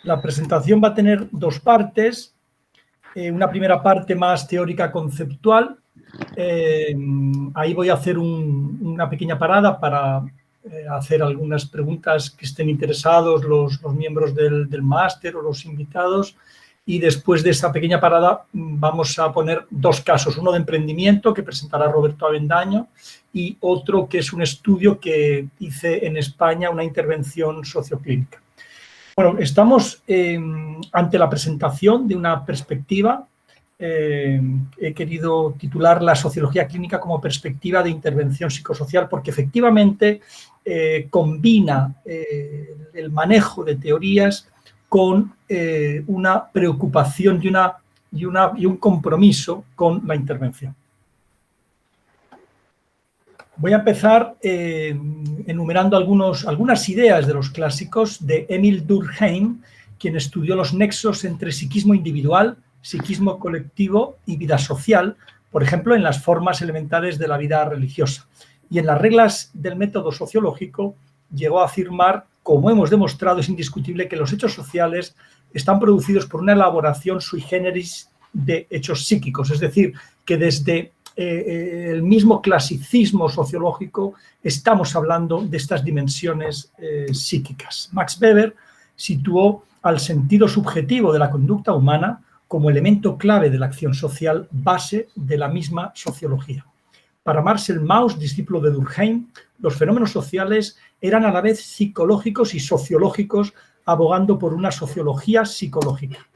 La presentación va a tener dos partes. Una primera parte más teórica conceptual. Ahí voy a hacer una pequeña parada para hacer algunas preguntas que estén interesados los miembros del máster o los invitados. Y después de esa pequeña parada vamos a poner dos casos, uno de emprendimiento que presentará Roberto Avendaño y otro que es un estudio que hice en España, una intervención socioclínica. Bueno, estamos ante la presentación de una perspectiva, he querido titular la sociología clínica como perspectiva de intervención psicosocial porque efectivamente combina el manejo de teorías con una preocupación y un compromiso con la intervención. Voy a empezar enumerando algunas ideas de los clásicos de Emil Durkheim, quien estudió los nexos entre psiquismo individual, psiquismo colectivo y vida social, por ejemplo, en las formas elementales de la vida religiosa. Y en las reglas del método sociológico llegó a afirmar, como hemos demostrado, es indiscutible que los hechos sociales están producidos por una elaboración sui generis de hechos psíquicos, es decir, que desde el mismo clasicismo sociológico estamos hablando de estas dimensiones psíquicas. Max Weber situó al sentido subjetivo de la conducta humana como elemento clave de la acción social, base de la misma sociología. Para Marcel Mauss, discípulo de Durkheim, los fenómenos sociales eran a la vez psicológicos y sociológicos, abogando por una sociología psicológica.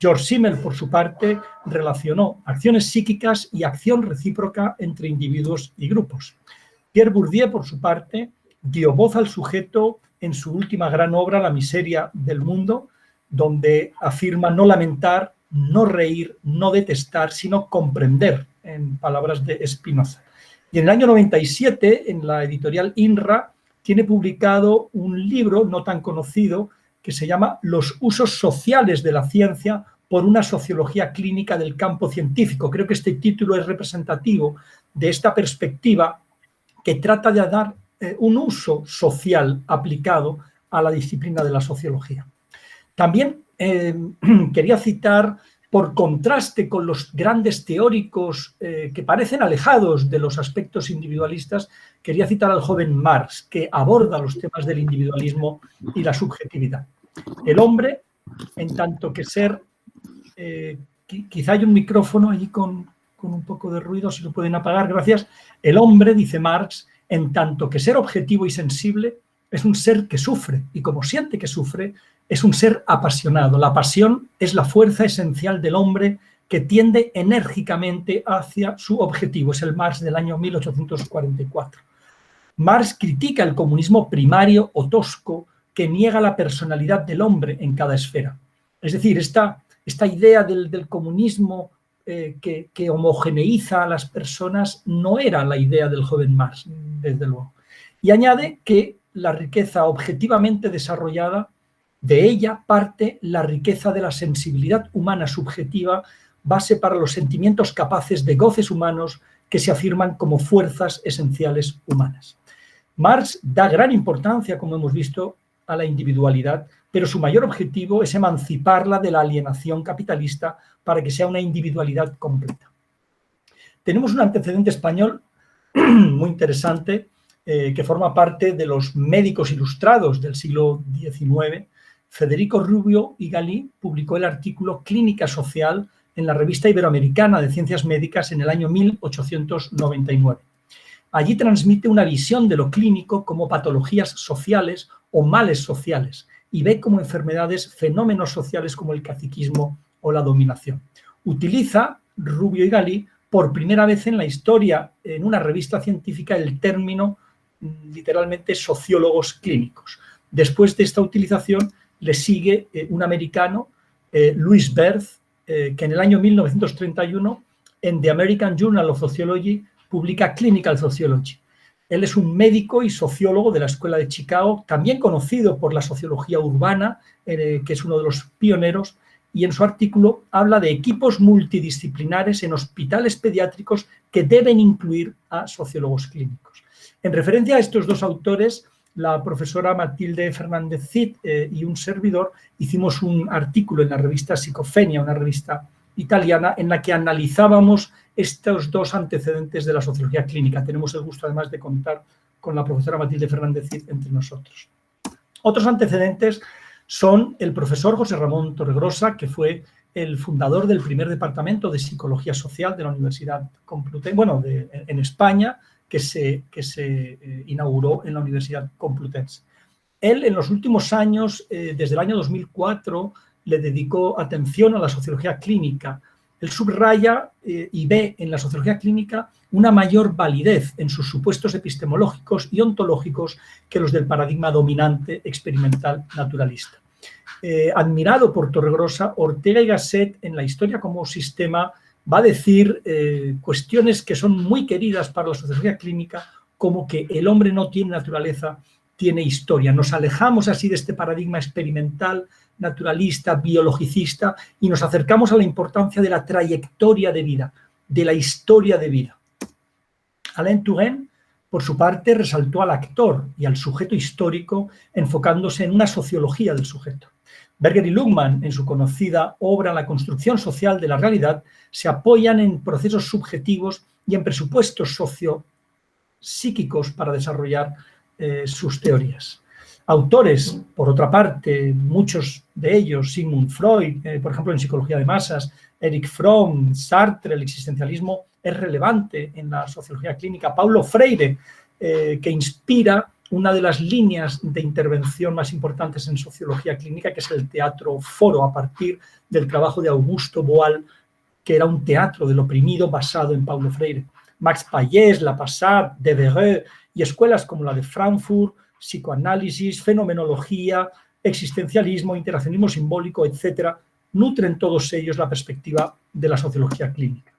George Simmel, por su parte, relacionó acciones psíquicas y acción recíproca entre individuos y grupos. Pierre Bourdieu, por su parte, dio voz al sujeto en su última gran obra, La miseria del mundo, donde afirma no lamentar, no reír, no detestar, sino comprender, en palabras de Spinoza. Y en el año 97, en la editorial INRA, tiene publicado un libro no tan conocido que se llama Los usos sociales de la ciencia por una sociología clínica del campo científico. Creo que este título es representativo de esta perspectiva que trata de dar un uso social aplicado a la disciplina de la sociología. También quería citar, por contraste con los grandes teóricos que parecen alejados de los aspectos individualistas, quería citar al joven Marx, que aborda los temas del individualismo y la subjetividad. El hombre, en tanto que ser, quizá hay un micrófono allí con un poco de ruido, si lo pueden apagar, gracias. El hombre, dice Marx, en tanto que ser objetivo y sensible, es un ser que sufre, y como siente que sufre, es un ser apasionado. La pasión es la fuerza esencial del hombre que tiende enérgicamente hacia su objetivo. Es el Marx del año 1844. Marx critica el comunismo primario o tosco que niega la personalidad del hombre en cada esfera. Es decir, esta idea del comunismo que homogeneiza a las personas no era la idea del joven Marx, desde luego. Y añade que la riqueza objetivamente desarrollada, de ella parte la riqueza de la sensibilidad humana subjetiva, base para los sentimientos capaces de goces humanos que se afirman como fuerzas esenciales humanas. Marx da gran importancia, como hemos visto, a la individualidad, pero su mayor objetivo es emanciparla de la alienación capitalista para que sea una individualidad completa. Tenemos un antecedente español muy interesante que forma parte de los médicos ilustrados del siglo XIX. Federico Rubio y Galí publicó el artículo Clínica Social en la Revista Iberoamericana de Ciencias Médicas en el año 1899. Allí transmite una visión de lo clínico como patologías sociales o males sociales y ve como enfermedades fenómenos sociales como el caciquismo o la dominación. Utiliza, Rubio y Galí, por primera vez en la historia, en una revista científica, el término literalmente sociólogos clínicos. Después de esta utilización le sigue un americano, Louis Berth, que en el año 1931 en The American Journal of Sociology publica Clinical Sociology. Él es un médico y sociólogo de la Escuela de Chicago, también conocido por la sociología urbana, que es uno de los pioneros, y en su artículo habla de equipos multidisciplinares en hospitales pediátricos que deben incluir a sociólogos clínicos. En referencia a estos dos autores, la profesora Matilde Fernández Cid y un servidor hicimos un artículo en la revista Psicofenia, una revista italiana, en la que analizábamos estos dos antecedentes de la sociología clínica. Tenemos el gusto, además, de contar con la profesora Matilde Fernández Cid entre nosotros. Otros antecedentes son el profesor José Ramón Torregrosa, que fue el fundador del primer departamento de Psicología Social de la Universidad Complutense, en España, que se inauguró en la Universidad Complutense. Él, en los últimos años, desde el año 2004, le dedicó atención a la sociología clínica. Él subraya y ve en la sociología clínica una mayor validez en sus supuestos epistemológicos y ontológicos que los del paradigma dominante experimental naturalista. Admirado por Torregrosa, Ortega y Gasset, en La historia como sistema, va a decir cuestiones que son muy queridas para la sociología clínica, como que el hombre no tiene naturaleza, tiene historia. Nos alejamos así de este paradigma experimental, naturalista, biologicista, y nos acercamos a la importancia de la trayectoria de vida, de la historia de vida. Alain Touraine, por su parte, resaltó al actor y al sujeto histórico, enfocándose en una sociología del sujeto. Berger y Luhmann, en su conocida obra La construcción social de la realidad, se apoyan en procesos subjetivos y en presupuestos sociopsíquicos para desarrollar sus teorías. Autores, por otra parte, muchos de ellos, Sigmund Freud, por ejemplo, en Psicología de Masas, Erich Fromm, Sartre, el existencialismo es relevante en la sociología clínica. Paulo Freire, que inspira una de las líneas de intervención más importantes en sociología clínica, que es el teatro foro, a partir del trabajo de Augusto Boal, que era un teatro del oprimido basado en Paulo Freire. Max Payés, Lapassat, Devereux y escuelas como la de Frankfurt, psicoanálisis, fenomenología, existencialismo, interaccionismo simbólico, etcétera, nutren todos ellos la perspectiva de la sociología clínica.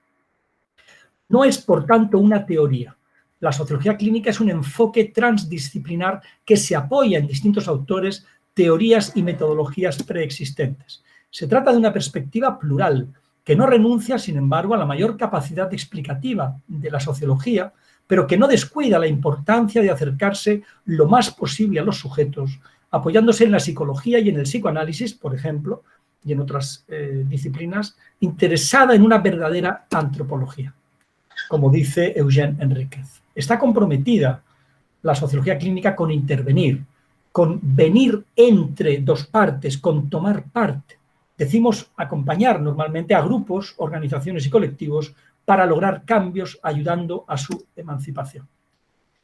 No es, por tanto, una teoría. La sociología clínica es un enfoque transdisciplinar que se apoya en distintos autores, teorías y metodologías preexistentes. Se trata de una perspectiva plural, que no renuncia, sin embargo, a la mayor capacidad explicativa de la sociología, pero que no descuida la importancia de acercarse lo más posible a los sujetos, apoyándose en la psicología y en el psicoanálisis, por ejemplo, y en otras disciplinas, interesada en una verdadera antropología, como dice Eugène Enríquez. Está comprometida la sociología clínica con intervenir, con venir entre dos partes, con tomar parte. Decimos acompañar normalmente a grupos, organizaciones y colectivos para lograr cambios ayudando a su emancipación.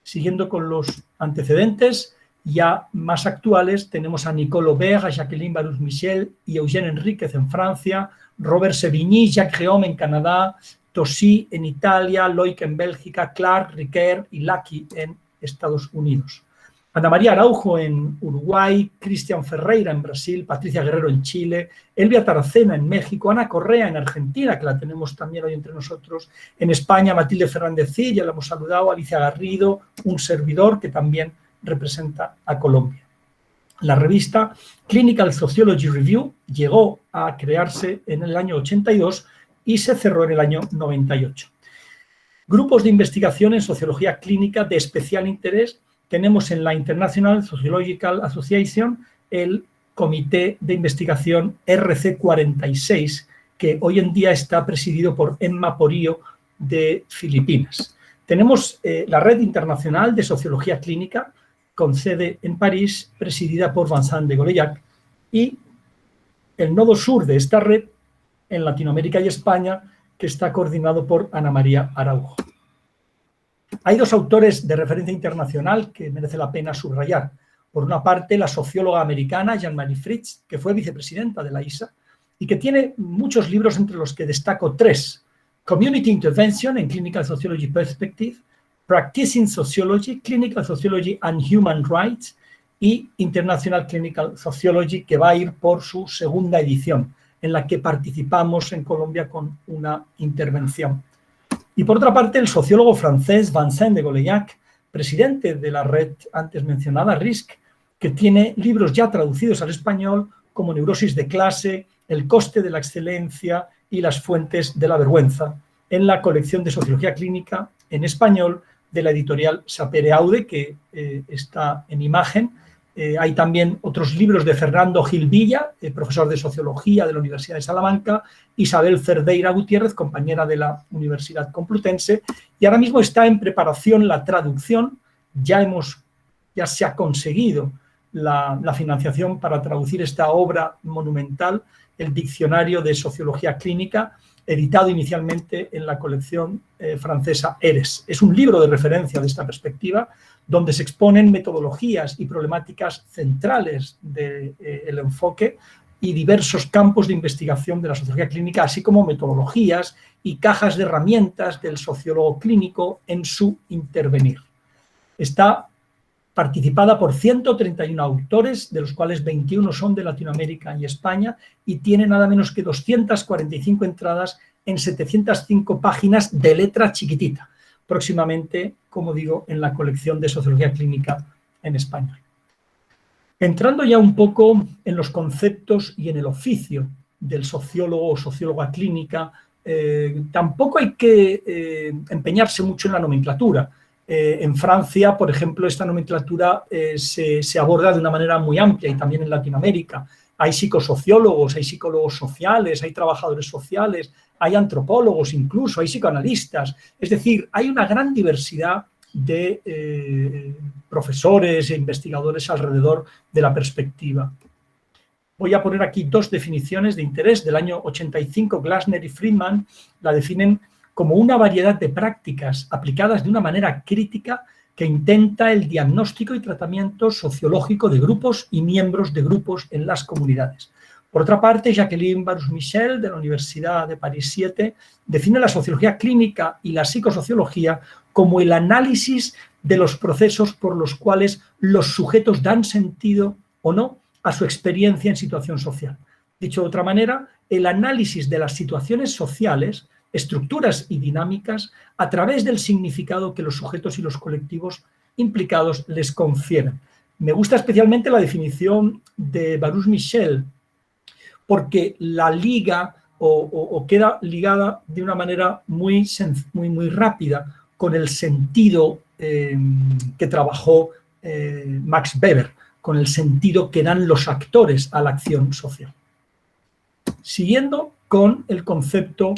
Siguiendo con los antecedentes ya más actuales, tenemos a Nicole Aubert, a Jacqueline Baruch-Michel y Eugène Enríquez en Francia, Robert Sevigny, Jacques Réaume en Canadá, Tosi en Italia, Loic en Bélgica, Clark, Riquer y Lacky en Estados Unidos. Ana María Araujo en Uruguay, Cristian Ferreira en Brasil, Patricia Guerrero en Chile, Elvia Taracena en México, Ana Correa en Argentina, que la tenemos también hoy entre nosotros, en España Matilde Fernández Cid, ya la hemos saludado, Alicia Garrido, un servidor que también representa a Colombia. La revista Clinical Sociology Review llegó a crearse en el año 82 y se cerró en el año 98. Grupos de investigación en sociología clínica de especial interés tenemos en la International Sociological Association el Comité de Investigación RC46, que hoy en día está presidido por Emma Porío de Filipinas. Tenemos la Red Internacional de Sociología Clínica, con sede en París, presidida por Vincent de Goleyac, y el nodo sur de esta red, en Latinoamérica y España, que está coordinado por Ana María Araujo. Hay dos autores de referencia internacional que merece la pena subrayar. Por una parte, la socióloga americana Jean-Marie Fritz, que fue vicepresidenta de la ISA y que tiene muchos libros, entre los que destaco tres: Community Intervention in Clinical Sociology Perspective, Practicing Sociology, Clinical Sociology and Human Rights y International Clinical Sociology, que va a ir por su segunda edición, en la que participamos en Colombia con una intervención. Y por otra parte, el sociólogo francés Vincent de Goleyac, presidente de la red antes mencionada, RISC, que tiene libros ya traducidos al español como Neurosis de clase, El coste de la excelencia y Las fuentes de la vergüenza, en la colección de Sociología Clínica en español de la editorial Sapere Aude, que está en imagen. Hay también otros libros de Fernando Gil Villa, profesor de Sociología de la Universidad de Salamanca, Isabel Cerdeira Gutiérrez, compañera de la Universidad Complutense, y ahora mismo está en preparación la traducción. Ya se ha conseguido la financiación para traducir esta obra monumental, el Diccionario de Sociología Clínica, editado inicialmente en la colección francesa Eres. Es un libro de referencia de esta perspectiva, donde se exponen metodologías y problemáticas centrales del enfoque y diversos campos de investigación de la sociología clínica, así como metodologías y cajas de herramientas del sociólogo clínico en su intervenir. Está participada por 131 autores, de los cuales 21 son de Latinoamérica y España, y tiene nada menos que 245 entradas en 705 páginas de letra chiquitita. Próximamente, como digo, en la colección de Sociología Clínica en español. Entrando ya un poco en los conceptos y en el oficio del sociólogo o socióloga clínica, tampoco hay que empeñarse mucho en la nomenclatura. En Francia, por ejemplo, esta nomenclatura se aborda de una manera muy amplia, y también en Latinoamérica. Hay psicosociólogos, hay psicólogos sociales, hay trabajadores sociales, hay antropólogos incluso, hay psicoanalistas. Es decir, hay una gran diversidad de profesores e investigadores alrededor de la perspectiva. Voy a poner aquí dos definiciones de interés del año 85. Glasner y Friedman la definen como una variedad de prácticas aplicadas de una manera crítica que intenta el diagnóstico y tratamiento sociológico de grupos y miembros de grupos en las comunidades. Por otra parte, Jacqueline Baruch-Michel, de la Universidad de París 7, define la sociología clínica y la psicosociología como el análisis de los procesos por los cuales los sujetos dan sentido o no a su experiencia en situación social. Dicho de otra manera, el análisis de las situaciones sociales, estructuras y dinámicas a través del significado que los sujetos y los colectivos implicados les confieren. Me gusta especialmente la definición de Baruch-Michel, porque la liga o queda ligada de una manera muy rápida con el sentido que trabajó Max Weber, con el sentido que dan los actores a la acción social. Siguiendo con el concepto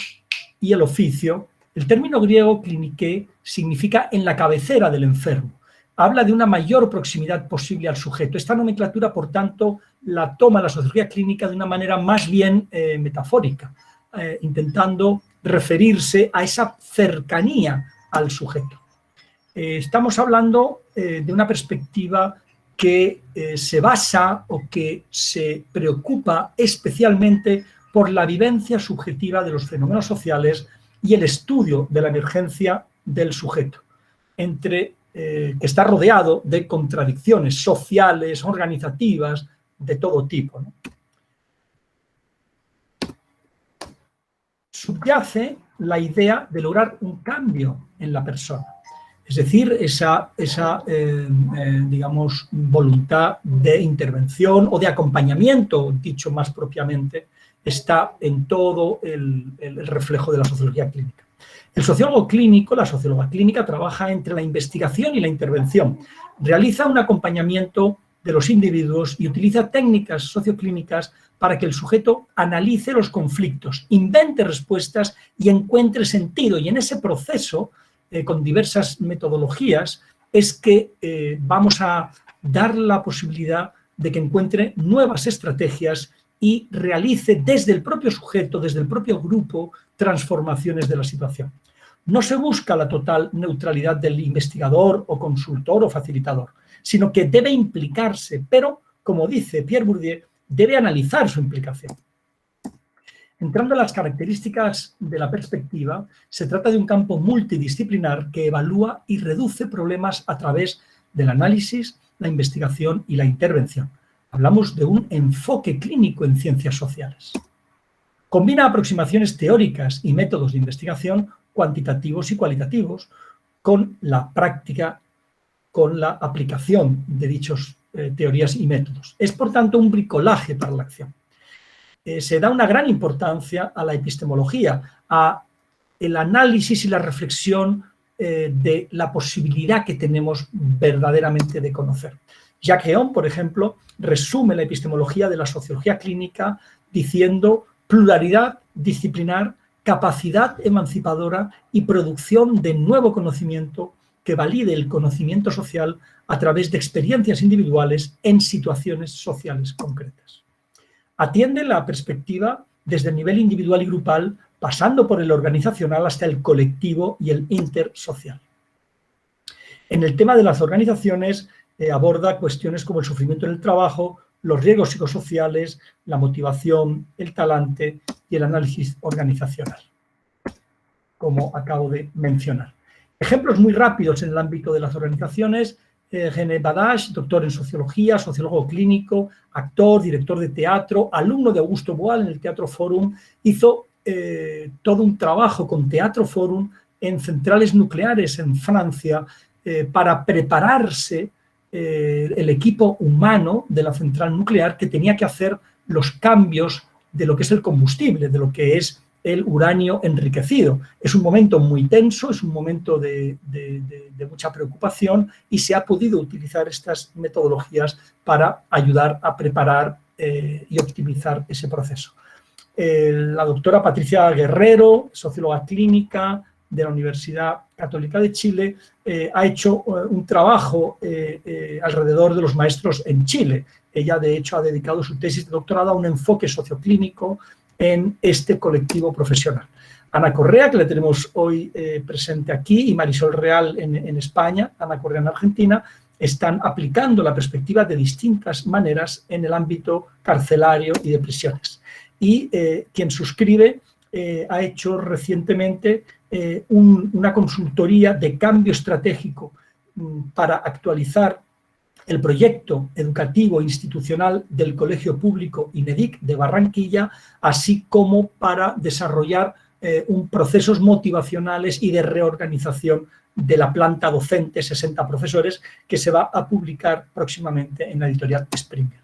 y el oficio, el término griego kliniké significa en la cabecera del enfermo. Habla de una mayor proximidad posible al sujeto. Esta nomenclatura, por tanto, la toma la sociología clínica de una manera más bien metafórica, intentando referirse a esa cercanía al sujeto. Estamos hablando de una perspectiva que se basa o que se preocupa especialmente por la vivencia subjetiva de los fenómenos sociales y el estudio de la emergencia del sujeto, que está rodeado de contradicciones sociales, organizativas, de todo tipo, ¿no? Subyace la idea de lograr un cambio en la persona, es decir, esa digamos, voluntad de intervención o de acompañamiento, dicho más propiamente, está en todo el reflejo de la sociología clínica. El sociólogo clínico, la socióloga clínica, trabaja entre la investigación y la intervención. Realiza un acompañamiento de los individuos y utiliza técnicas socioclínicas para que el sujeto analice los conflictos, invente respuestas y encuentre sentido. Y en ese proceso, con diversas metodologías, es que vamos a dar la posibilidad de que encuentre nuevas estrategias y realice desde el propio sujeto, desde el propio grupo, transformaciones de la situación. No se busca la total neutralidad del investigador o consultor o facilitador, sino que debe implicarse, pero, como dice Pierre Bourdieu, debe analizar su implicación. Entrando en las características de la perspectiva, se trata de un campo multidisciplinar que evalúa y reduce problemas a través del análisis, la investigación y la intervención. Hablamos de un enfoque clínico en ciencias sociales. Combina aproximaciones teóricas y métodos de investigación cuantitativos y cualitativos con la práctica, con la aplicación de dichas teorías y métodos. Es, por tanto, un bricolaje para la acción. Se da una gran importancia a la epistemología, a el análisis y la reflexión de la posibilidad que tenemos verdaderamente de conocer. Jacques Heon, por ejemplo, resume la epistemología de la sociología clínica diciendo pluralidad disciplinar, capacidad emancipadora y producción de nuevo conocimiento que valide el conocimiento social a través de experiencias individuales en situaciones sociales concretas. Atiende la perspectiva desde el nivel individual y grupal, pasando por el organizacional hasta el colectivo y el intersocial. En el tema de las organizaciones aborda cuestiones como el sufrimiento en el trabajo, los riesgos psicosociales, la motivación, el talante y el análisis organizacional, como acabo de mencionar. Ejemplos muy rápidos en el ámbito de las organizaciones: René Badache, doctor en sociología, sociólogo clínico, actor, director de teatro, alumno de Augusto Boal en el Teatro Forum, hizo todo un trabajo con Teatro Forum en centrales nucleares en Francia para prepararse el equipo humano de la central nuclear que tenía que hacer los cambios de lo que es el combustible, de lo que es el uranio enriquecido. Es un momento muy tenso, es un momento de mucha preocupación y se ha podido utilizar estas metodologías para ayudar a preparar y optimizar ese proceso. La doctora Patricia Guerrero, socióloga clínica de la Universidad Católica de Chile, ha hecho un trabajo alrededor de los maestros en Chile. Ella, de hecho, ha dedicado su tesis de doctorado a un enfoque socioclínico en este colectivo profesional. Ana Correa, que la tenemos hoy presente aquí, y Marisol Real en España, Ana Correa en Argentina, están aplicando la perspectiva de distintas maneras en el ámbito carcelario y de prisiones. Y quien suscribe ha hecho recientemente una consultoría de cambio estratégico para actualizar el proyecto educativo institucional del Colegio Público INEDIC de Barranquilla, así como para desarrollar procesos motivacionales y de reorganización de la planta docente, 60 profesores, que se va a publicar próximamente en la editorial Springer.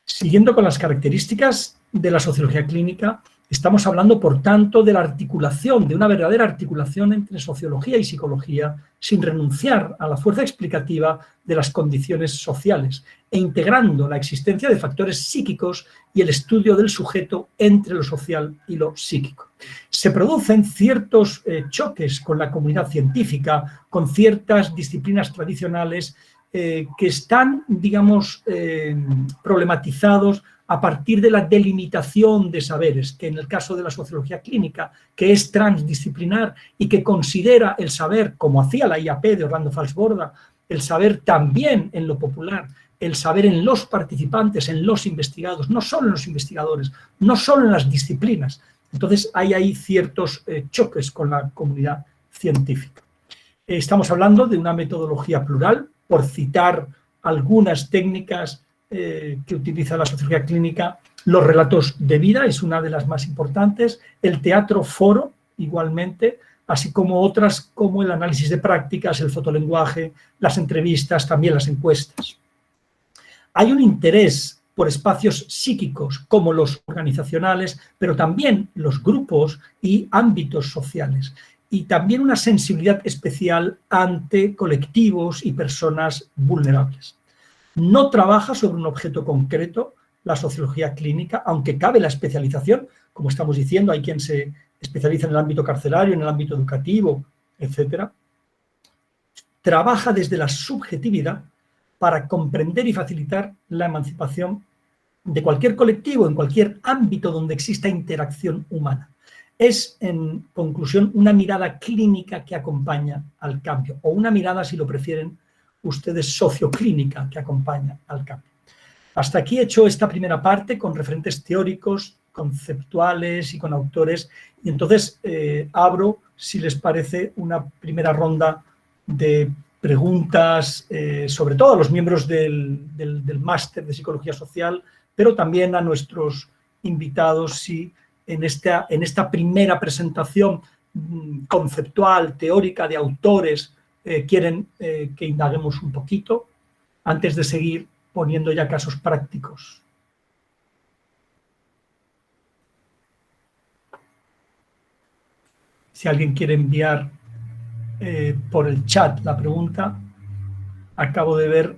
Siguiendo con las características de la sociología clínica, estamos hablando, por tanto, de la articulación, de una verdadera articulación entre sociología y psicología, sin renunciar a la fuerza explicativa de las condiciones sociales e integrando la existencia de factores psíquicos y el estudio del sujeto entre lo social y lo psíquico. Se producen ciertos choques con la comunidad científica, con ciertas disciplinas tradicionales que están, digamos, problematizados a partir de la delimitación de saberes, que en el caso de la sociología clínica, que es transdisciplinar y que considera el saber, como hacía la IAP de Orlando Falsborda, el saber también en lo popular, el saber en los participantes, en los investigados, no solo en los investigadores, no solo en las disciplinas. Entonces hay ahí ciertos choques con la comunidad científica. Estamos hablando de una metodología plural, por citar algunas técnicas que utiliza la sociología clínica. Los relatos de vida es una de las más importantes, el teatro foro igualmente, así como otras como el análisis de prácticas, el fotolenguaje, las entrevistas, también las encuestas. Hay un interés por espacios psíquicos como los organizacionales, pero también los grupos y ámbitos sociales. Y también una sensibilidad especial ante colectivos y personas vulnerables. No trabaja sobre un objeto concreto la sociología clínica, aunque cabe la especialización, como estamos diciendo, hay quien se especializa en el ámbito carcelario, en el ámbito educativo, etc. Trabaja desde la subjetividad para comprender y facilitar la emancipación de cualquier colectivo, en cualquier ámbito donde exista interacción humana. Es, en conclusión, una mirada clínica que acompaña al cambio, o una mirada, si lo prefieren ustedes, socioclínica que acompaña al cambio. Hasta aquí he hecho esta primera parte con referentes teóricos, conceptuales y con autores, y entonces abro, si les parece, una primera ronda de preguntas, sobre todo a los miembros del máster de Psicología Social, pero también a nuestros invitados, si en esta primera presentación conceptual, teórica, de autores, quieren que indaguemos un poquito antes de seguir poniendo ya casos prácticos. Si alguien quiere enviar por el chat la pregunta. Acabo de ver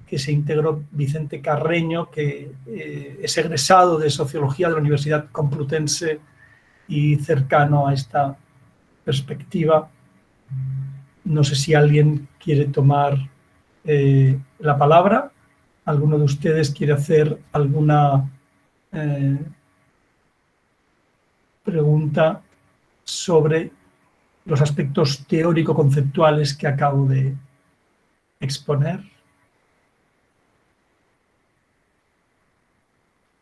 que se integró Vicente Carreño, que es egresado de Sociología de la Universidad Complutense y cercano a esta perspectiva. No sé si alguien quiere tomar la palabra. ¿Alguno de ustedes quiere hacer alguna pregunta sobre los aspectos teórico-conceptuales que acabo de exponer?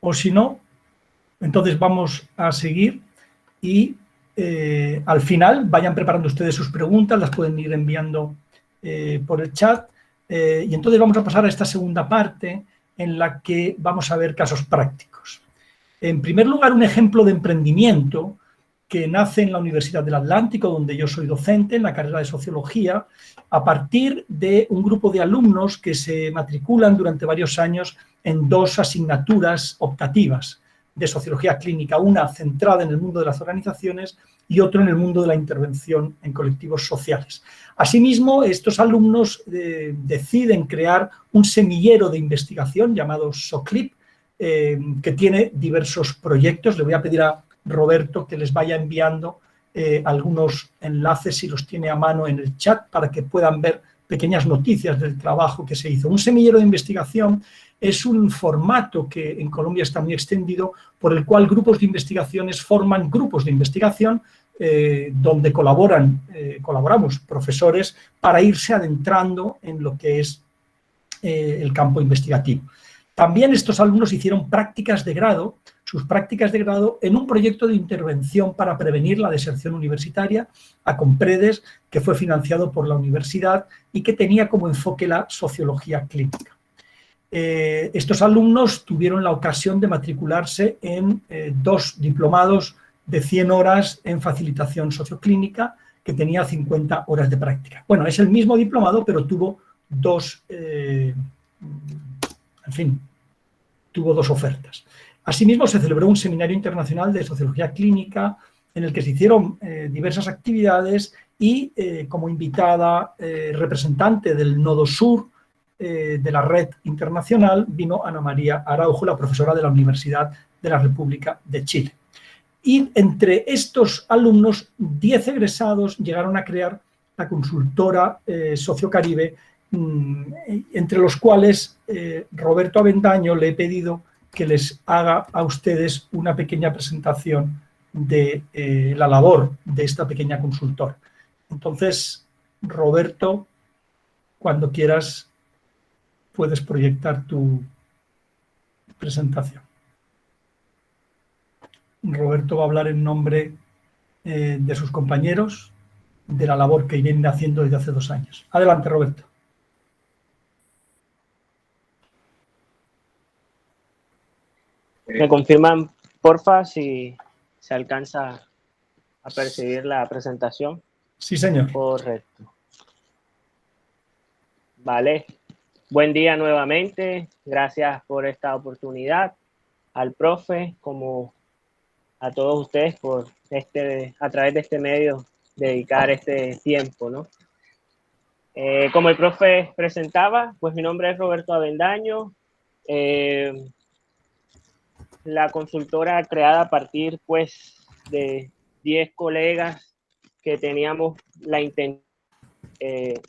O si no, entonces vamos a seguir y al final vayan preparando ustedes sus preguntas, las pueden ir enviando por el chat y entonces vamos a pasar a esta segunda parte en la que vamos a ver casos prácticos. En primer lugar, un ejemplo de emprendimiento que nace en la Universidad del Atlántico, donde yo soy docente en la carrera de Sociología, a partir de un grupo de alumnos que se matriculan durante varios años en dos asignaturas optativas de Sociología Clínica, una centrada en el mundo de las organizaciones y otro en el mundo de la intervención en colectivos sociales. Asimismo, estos alumnos deciden crear un semillero de investigación llamado SOCLIP, que tiene diversos proyectos. Le voy a pedir a Roberto que les vaya enviando algunos enlaces, si los tiene a mano, en el chat para que puedan ver pequeñas noticias del trabajo que se hizo. Un semillero de investigación es un formato que en Colombia está muy extendido, por el cual grupos de investigaciones forman grupos de investigación donde colaboramos profesores para irse adentrando en lo que es el campo investigativo. También estos alumnos hicieron prácticas de grado, sus prácticas de grado, en un proyecto de intervención para prevenir la deserción universitaria, ACOMPREDES, que fue financiado por la universidad y que tenía como enfoque la sociología clínica. Estos alumnos tuvieron la ocasión de matricularse en dos diplomados de 100 horas en facilitación socioclínica, que tenía 50 horas de práctica. Bueno, es el mismo diplomado, pero tuvo dos, tuvo dos ofertas. Asimismo, se celebró un seminario internacional de sociología clínica en el que se hicieron diversas actividades y como invitada representante del Nodo Sur de la red internacional vino Ana María Araujo, la profesora de la Universidad de la República de Chile. Y entre estos alumnos, 10 egresados llegaron a crear la consultora Sociocaribe, entre los cuales Roberto Avendaño le he pedido que les haga a ustedes una pequeña presentación de la labor de esta pequeña consultora. Entonces, Roberto, cuando quieras, puedes proyectar tu presentación. Roberto va a hablar en nombre de sus compañeros, de la labor que vienen haciendo desde hace 2 años. Adelante, Roberto. ¿Me confirman, porfa, si se alcanza a percibir la presentación? Sí, señor. Correcto. Vale. Buen día nuevamente. Gracias por esta oportunidad. Al profe, como a todos ustedes, por a través de este medio, dedicar este tiempo, ¿no? Como el profe presentaba, pues mi nombre es Roberto Avendaño. La consultora creada a partir, pues, de 10 colegas que teníamos la intención de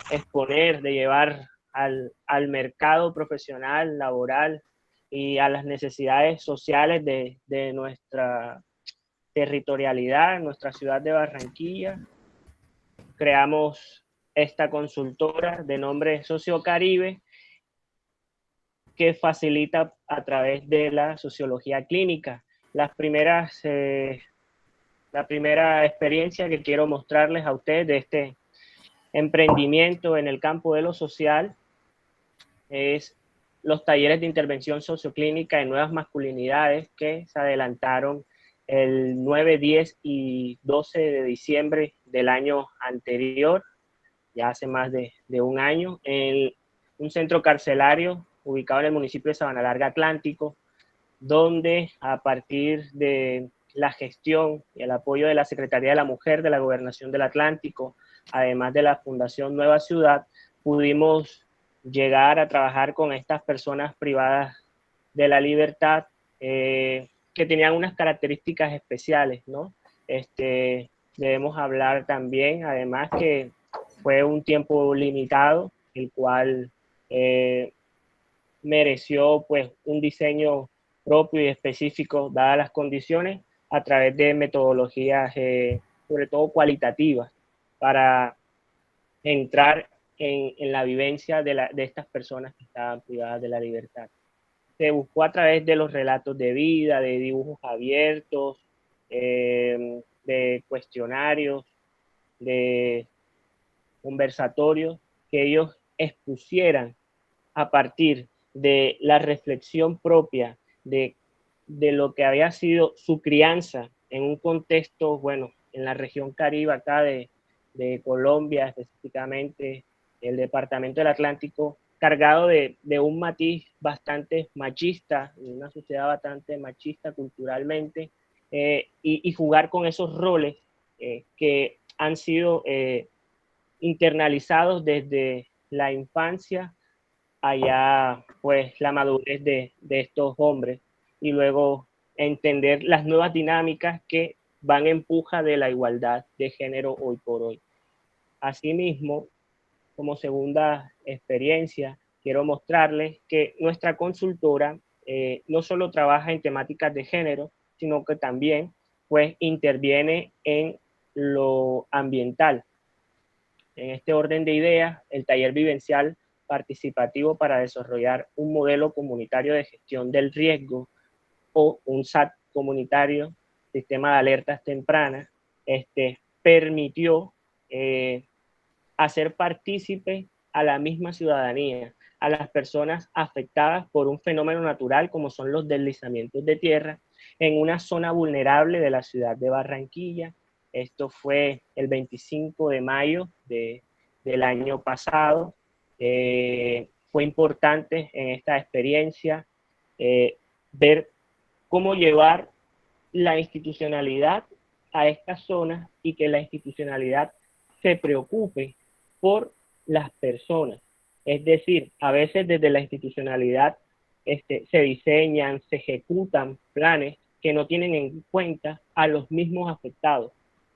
exponer, de llevar al mercado profesional, laboral y a las necesidades sociales de nuestra territorialidad, en nuestra ciudad de Barranquilla. Creamos esta consultora de nombre Sociocaribe, que facilita a través de la sociología clínica. La primera experiencia que quiero mostrarles a ustedes de este emprendimiento en el campo de lo social es los talleres de intervención socioclínica en nuevas masculinidades que se adelantaron el 9, 10 y 12 de diciembre del año anterior, ya hace más de un año, en un centro carcelario ubicado en el municipio de Sabana Larga Atlántico, donde a partir de la gestión y el apoyo de la Secretaría de la Mujer de la Gobernación del Atlántico, además de la Fundación Nueva Ciudad, pudimos llegar a trabajar con estas personas privadas de la libertad que tenían unas características especiales, ¿no? Debemos hablar también, además, que fue un tiempo limitado, el cual mereció pues un diseño propio y específico dadas las condiciones a través de metodologías sobre todo cualitativas para entrar en la vivencia de estas personas que estaban privadas de la libertad. Se buscó a través de los relatos de vida, de dibujos abiertos, de cuestionarios, de conversatorios, que ellos expusieran a partir de la reflexión propia de lo que había sido su crianza en un contexto, bueno, en la región Caribe acá de Colombia, específicamente el departamento del Atlántico, cargado de un matiz bastante machista, una sociedad bastante machista culturalmente, y jugar con esos roles que han sido internalizados desde la infancia allá, pues, la madurez de estos hombres, y luego entender las nuevas dinámicas que van en puja de la igualdad de género hoy por hoy. Asimismo, como segunda experiencia, quiero mostrarles que nuestra consultora no solo trabaja en temáticas de género, sino que también pues interviene en lo ambiental. En este orden de ideas, el taller vivencial participativo para desarrollar un modelo comunitario de gestión del riesgo o un SAT comunitario, sistema de alertas tempranas, permitió hacer partícipe a la misma ciudadanía, a las personas afectadas por un fenómeno natural como son los deslizamientos de tierra en una zona vulnerable de la ciudad de Barranquilla. Esto fue el 25 de mayo del año pasado. Fue importante en esta experiencia ver cómo llevar la institucionalidad a estas zonas y que la institucionalidad se preocupe por las personas. Es decir, a veces desde la institucionalidad se diseñan, se ejecutan planes que no tienen en cuenta a los mismos afectados.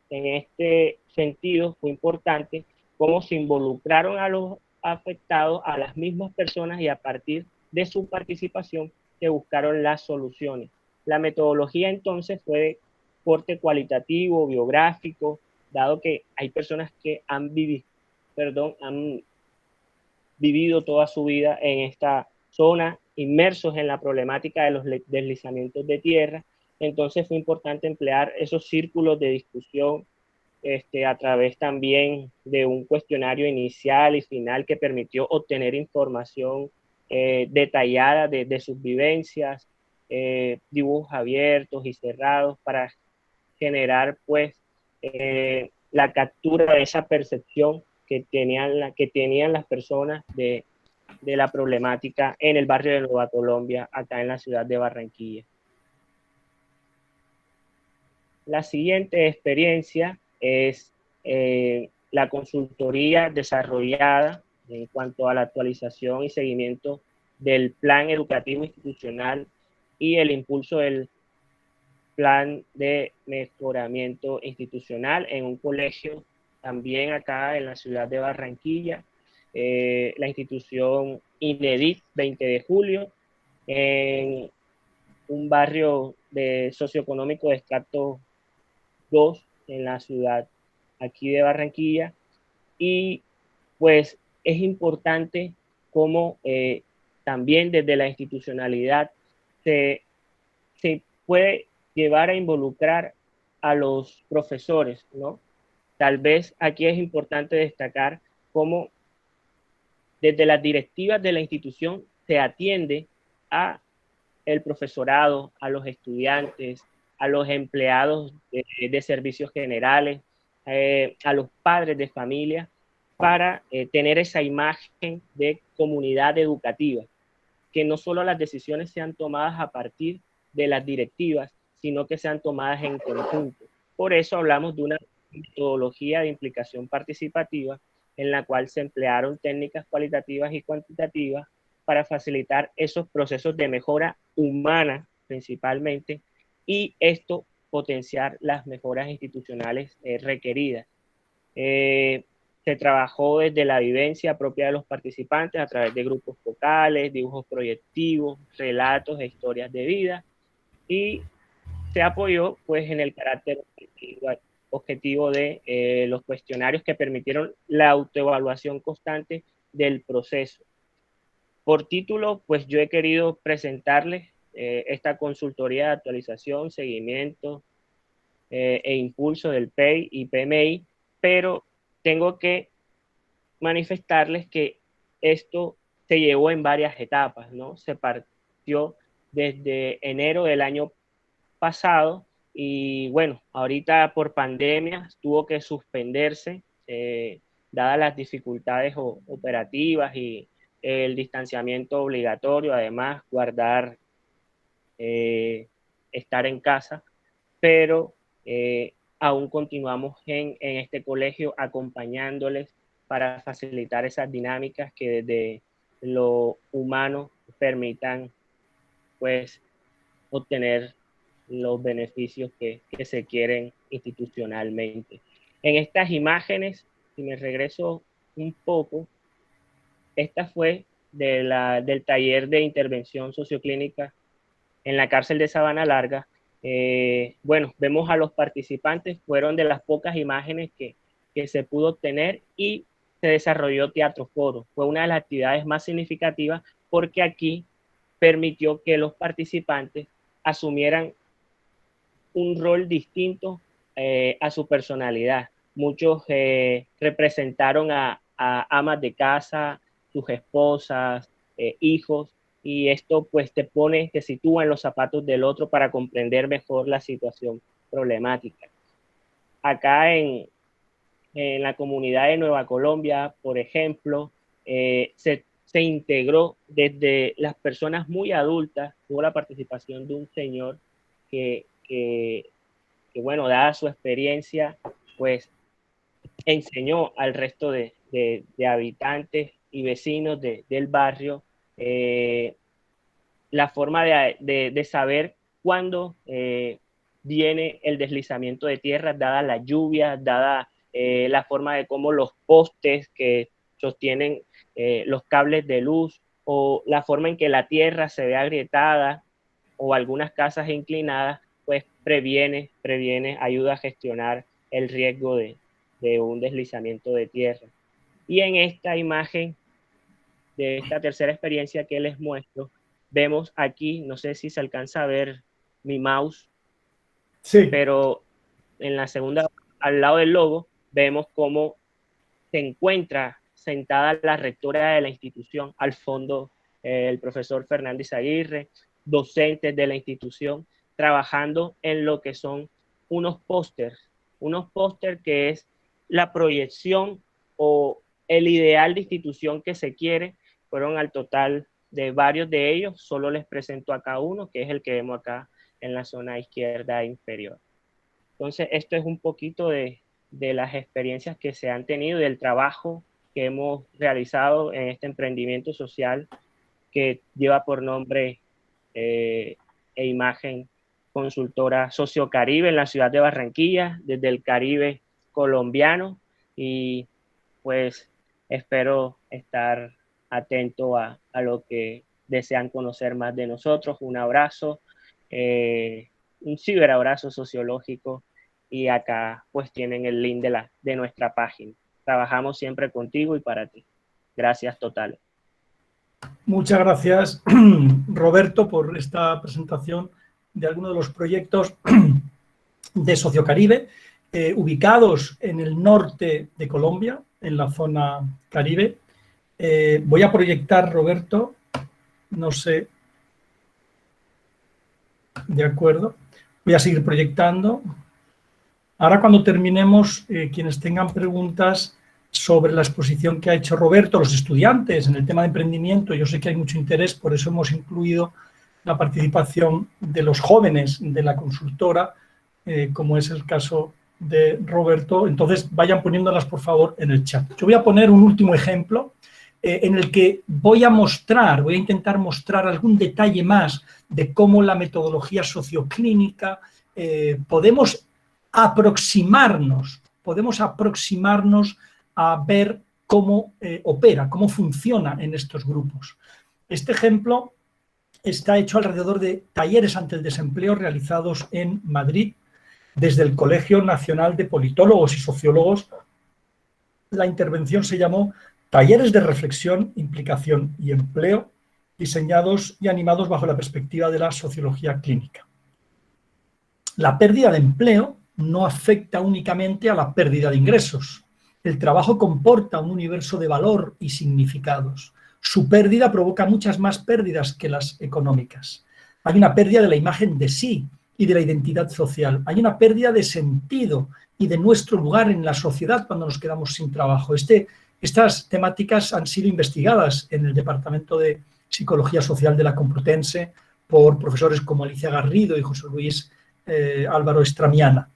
En este sentido, fue importante cómo se involucraron a los afectados, a las mismas personas, y a partir de su participación se buscaron las soluciones. La metodología entonces fue de corte cualitativo, biográfico, dado que hay personas que han vivido toda su vida en esta zona, inmersos en la problemática de los deslizamientos de tierra. Entonces fue importante emplear esos círculos de discusión a través también de un cuestionario inicial y final que permitió obtener información detallada de sus vivencias, dibujos abiertos y cerrados para generar pues la captura de esa percepción que tenían las personas de la problemática en el barrio de Nueva Colombia, acá en la ciudad de Barranquilla. La siguiente experiencia es la consultoría desarrollada en cuanto a la actualización y seguimiento del plan educativo institucional y el impulso del plan de mejoramiento institucional en un colegio también acá en la ciudad de Barranquilla, la institución INEDIT 20 de julio, en un barrio de socioeconómico de estrato 2 en la ciudad aquí de Barranquilla. Y pues es importante cómo también desde la institucionalidad se puede llevar a involucrar a los profesores, ¿no? Tal vez aquí es importante destacar cómo desde las directivas de la institución se atiende a el profesorado, a los estudiantes, a los empleados de servicios generales, a los padres de familia, para tener esa imagen de comunidad educativa, que no solo las decisiones sean tomadas a partir de las directivas, sino que sean tomadas en conjunto. Por eso hablamos de una metodología de implicación participativa en la cual se emplearon técnicas cualitativas y cuantitativas para facilitar esos procesos de mejora humana principalmente, y esto potenciar las mejoras institucionales requeridas. Se trabajó desde la vivencia propia de los participantes a través de grupos focales, dibujos proyectivos, relatos e historias de vida, y se apoyó pues en el carácter objetivo de los cuestionarios que permitieron la autoevaluación constante del proceso. Por título, pues yo he querido presentarles esta consultoría de actualización, seguimiento e impulso del PEI y PMI, pero tengo que manifestarles que esto se llevó en varias etapas, ¿no? Se partió desde enero del año pasado y bueno, ahorita por pandemia tuvo que suspenderse, dadas las dificultades operativas y el distanciamiento obligatorio, además guardar, estar en casa, pero aún continuamos en este colegio acompañándoles para facilitar esas dinámicas que desde lo humano permitan pues obtener los beneficios que se quieren institucionalmente. En estas imágenes, si me regreso un poco, esta fue del taller de intervención socioclínica en la cárcel de Sabana Larga. Bueno, vemos a los participantes, fueron de las pocas imágenes que se pudo obtener, y se desarrolló teatro foro. Fue una de las actividades más significativas porque aquí permitió que los participantes asumieran un rol distinto a su personalidad. Muchos representaron a amas de casa, sus esposas, hijos, y esto pues te sitúa en los zapatos del otro para comprender mejor la situación problemática. Acá en la comunidad de Nueva Colombia, por ejemplo, se integró desde las personas muy adultas, tuvo la participación de un señor que bueno, dada su experiencia, pues enseñó al resto de habitantes y vecinos del barrio la forma de saber cuándo viene el deslizamiento de tierra, dada la lluvia, dada la forma de cómo los postes que sostienen los cables de luz, o la forma en que la tierra se ve agrietada, o algunas casas inclinadas, pues previene, ayuda a gestionar el riesgo de un deslizamiento de tierra. Y en esta imagen de esta tercera experiencia que les muestro, vemos aquí, no sé si se alcanza a ver mi mouse, sí, pero en la segunda, al lado del logo, vemos cómo se encuentra sentada la rectora de la institución, al fondo el profesor Fernández Aguirre, docentes de la institución, trabajando en lo que son unos pósters que es la proyección o el ideal de institución que se quiere. Fueron al total de varios de ellos, solo les presento acá uno, que es el que vemos acá en la zona izquierda inferior. Entonces, esto es un poquito de las experiencias que se han tenido y del trabajo que hemos realizado en este emprendimiento social que lleva por nombre e imagen Consultora Sociocaribe en la ciudad de Barranquilla, desde el Caribe colombiano, y pues espero estar atento a lo que desean conocer más de nosotros. Un abrazo, un ciberabrazo sociológico, y acá pues tienen el link de nuestra página. Trabajamos siempre contigo y para ti. Gracias totales. Muchas gracias, Roberto, por esta presentación de algunos de los proyectos de Sociocaribe, ubicados en el norte de Colombia, en la zona Caribe. Voy a proyectar, Roberto, no sé, de acuerdo, voy a seguir proyectando. Ahora, cuando terminemos, quienes tengan preguntas sobre la exposición que ha hecho Roberto, los estudiantes en el tema de emprendimiento, yo sé que hay mucho interés, por eso hemos incluido la participación de los jóvenes de la consultora, como es el caso de Roberto. Entonces, vayan poniéndolas, por favor, en el chat. Yo voy a poner un último ejemplo en el que voy a intentar mostrar algún detalle más de cómo la metodología socioclínica podemos aproximarnos a ver cómo opera, cómo funciona en estos grupos. Este ejemplo está hecho alrededor de talleres ante el desempleo realizados en Madrid desde el Colegio Nacional de Politólogos y Sociólogos. La intervención se llamó Talleres de Reflexión, Implicación y Empleo, diseñados y animados bajo la perspectiva de la sociología clínica. La pérdida de empleo no afecta únicamente a la pérdida de ingresos. El trabajo comporta un universo de valor y significados. Su pérdida provoca muchas más pérdidas que las económicas. Hay una pérdida de la imagen de sí y de la identidad social. Hay una pérdida de sentido y de nuestro lugar en la sociedad cuando nos quedamos sin trabajo. Estas temáticas han sido investigadas en el Departamento de Psicología Social de la Complutense por profesores como Alicia Garrido y José Luis Álvaro Estramiana.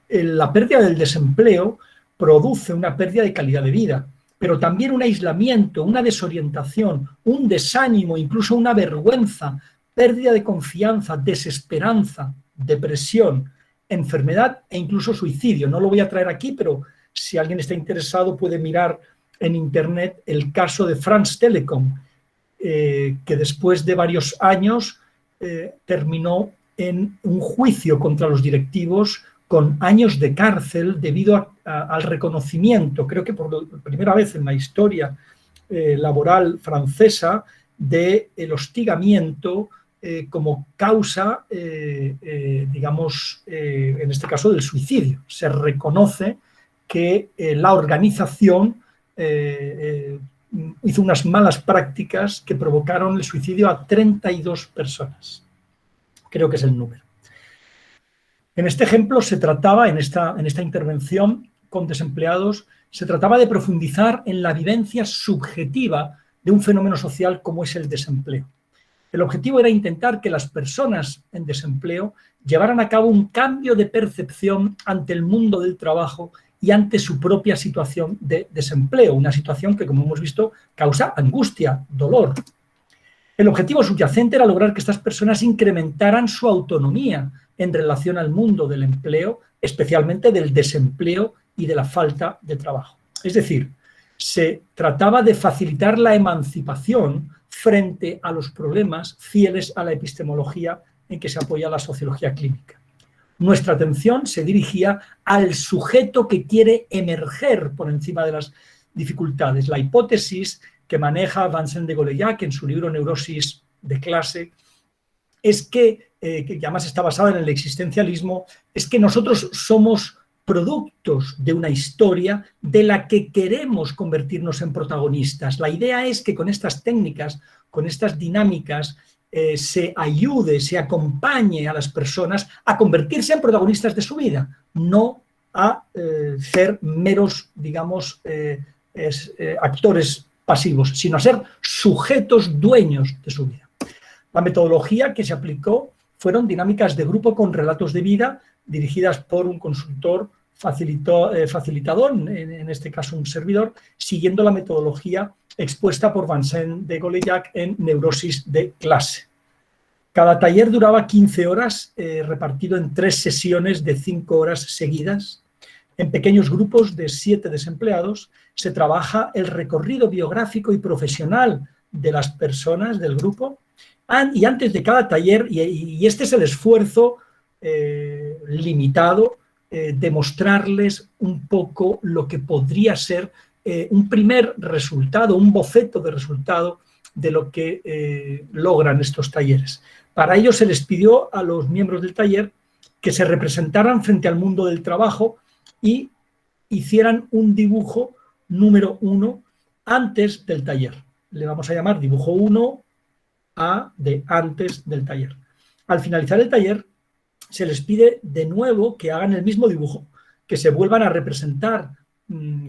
La pérdida del desempleo produce una pérdida de calidad de vida, pero también un aislamiento, una desorientación, un desánimo, incluso una vergüenza, pérdida de confianza, desesperanza, depresión, enfermedad e incluso suicidio. No lo voy a traer aquí, pero si alguien está interesado puede mirar en internet el caso de France Telecom, que después de varios años terminó en un juicio contra los directivos con años de cárcel debido al reconocimiento, creo que por primera vez en la historia laboral francesa, del hostigamiento como causa, digamos, en este caso del suicidio. Se reconoce que la organización hizo unas malas prácticas que provocaron el suicidio a 32 personas. Creo que es el número. En este ejemplo se trataba, en esta intervención con desempleados, se trataba de profundizar en la vivencia subjetiva de un fenómeno social como es el desempleo. El objetivo era intentar que las personas en desempleo llevaran a cabo un cambio de percepción ante el mundo del trabajo y ante su propia situación de desempleo, una situación que, como hemos visto, causa angustia, dolor. El objetivo subyacente era lograr que estas personas incrementaran su autonomía en relación al mundo del empleo, especialmente del desempleo y de la falta de trabajo. Es decir, se trataba de facilitar la emancipación frente a los problemas fieles a la epistemología en que se apoya la sociología clínica. Nuestra atención se dirigía al sujeto que quiere emerger por encima de las dificultades. La hipótesis que maneja Vincent de Golejac en su libro Neurosis de clase es que además está basada en el existencialismo, es que nosotros somos productos de una historia de la que queremos convertirnos en protagonistas. La idea es que con estas técnicas, con estas dinámicas, se ayude, se acompañe a las personas a convertirse en protagonistas de su vida, no a ser meros, digamos, actores pasivos, sino a ser sujetos dueños de su vida. La metodología que se aplicó fueron dinámicas de grupo con relatos de vida dirigidas por un consultor facilitador, en este caso un servidor, siguiendo la metodología expuesta por Vincent de Golejac en Neurosis de clase. Cada taller duraba 15 horas, repartido en 3 sesiones de 5 horas seguidas. En pequeños grupos de 7 desempleados se trabaja el recorrido biográfico y profesional de las personas del grupo. Y antes de cada taller, y este es el esfuerzo limitado, de mostrarles un poco lo que podría ser un primer resultado, un boceto de resultado de lo que logran estos talleres. Para ello se les pidió a los miembros del taller que se representaran frente al mundo del trabajo y hicieran un dibujo número 1 antes del taller. Le vamos a llamar dibujo 1A de antes del taller. Al finalizar el taller, se les pide de nuevo que hagan el mismo dibujo, que se vuelvan a representar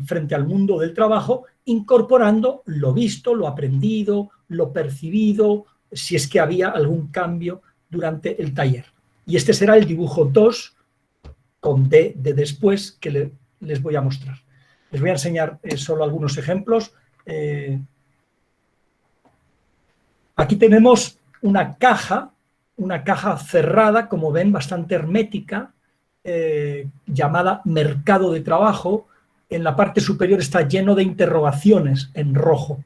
frente al mundo del trabajo, incorporando lo visto, lo aprendido, lo percibido, si es que había algún cambio durante el taller. Y este será el dibujo 2 con D de después que les voy a mostrar. Les voy a enseñar solo algunos ejemplos. Aquí tenemos una caja cerrada, como ven, bastante hermética, llamada mercado de trabajo. En la parte superior está lleno de interrogaciones en rojo.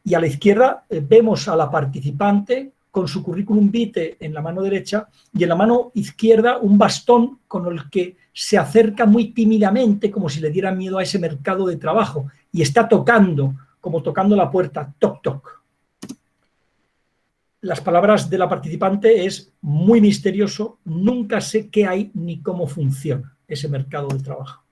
Y a la izquierda vemos a la participante con su currículum vitae en la mano derecha y en la mano izquierda un bastón con el que se acerca muy tímidamente, como si le diera miedo a ese mercado de trabajo, y está tocando, como tocando la puerta, toc, toc. Las palabras de la participante es muy misterioso, nunca sé qué hay ni cómo funciona ese mercado de trabajo.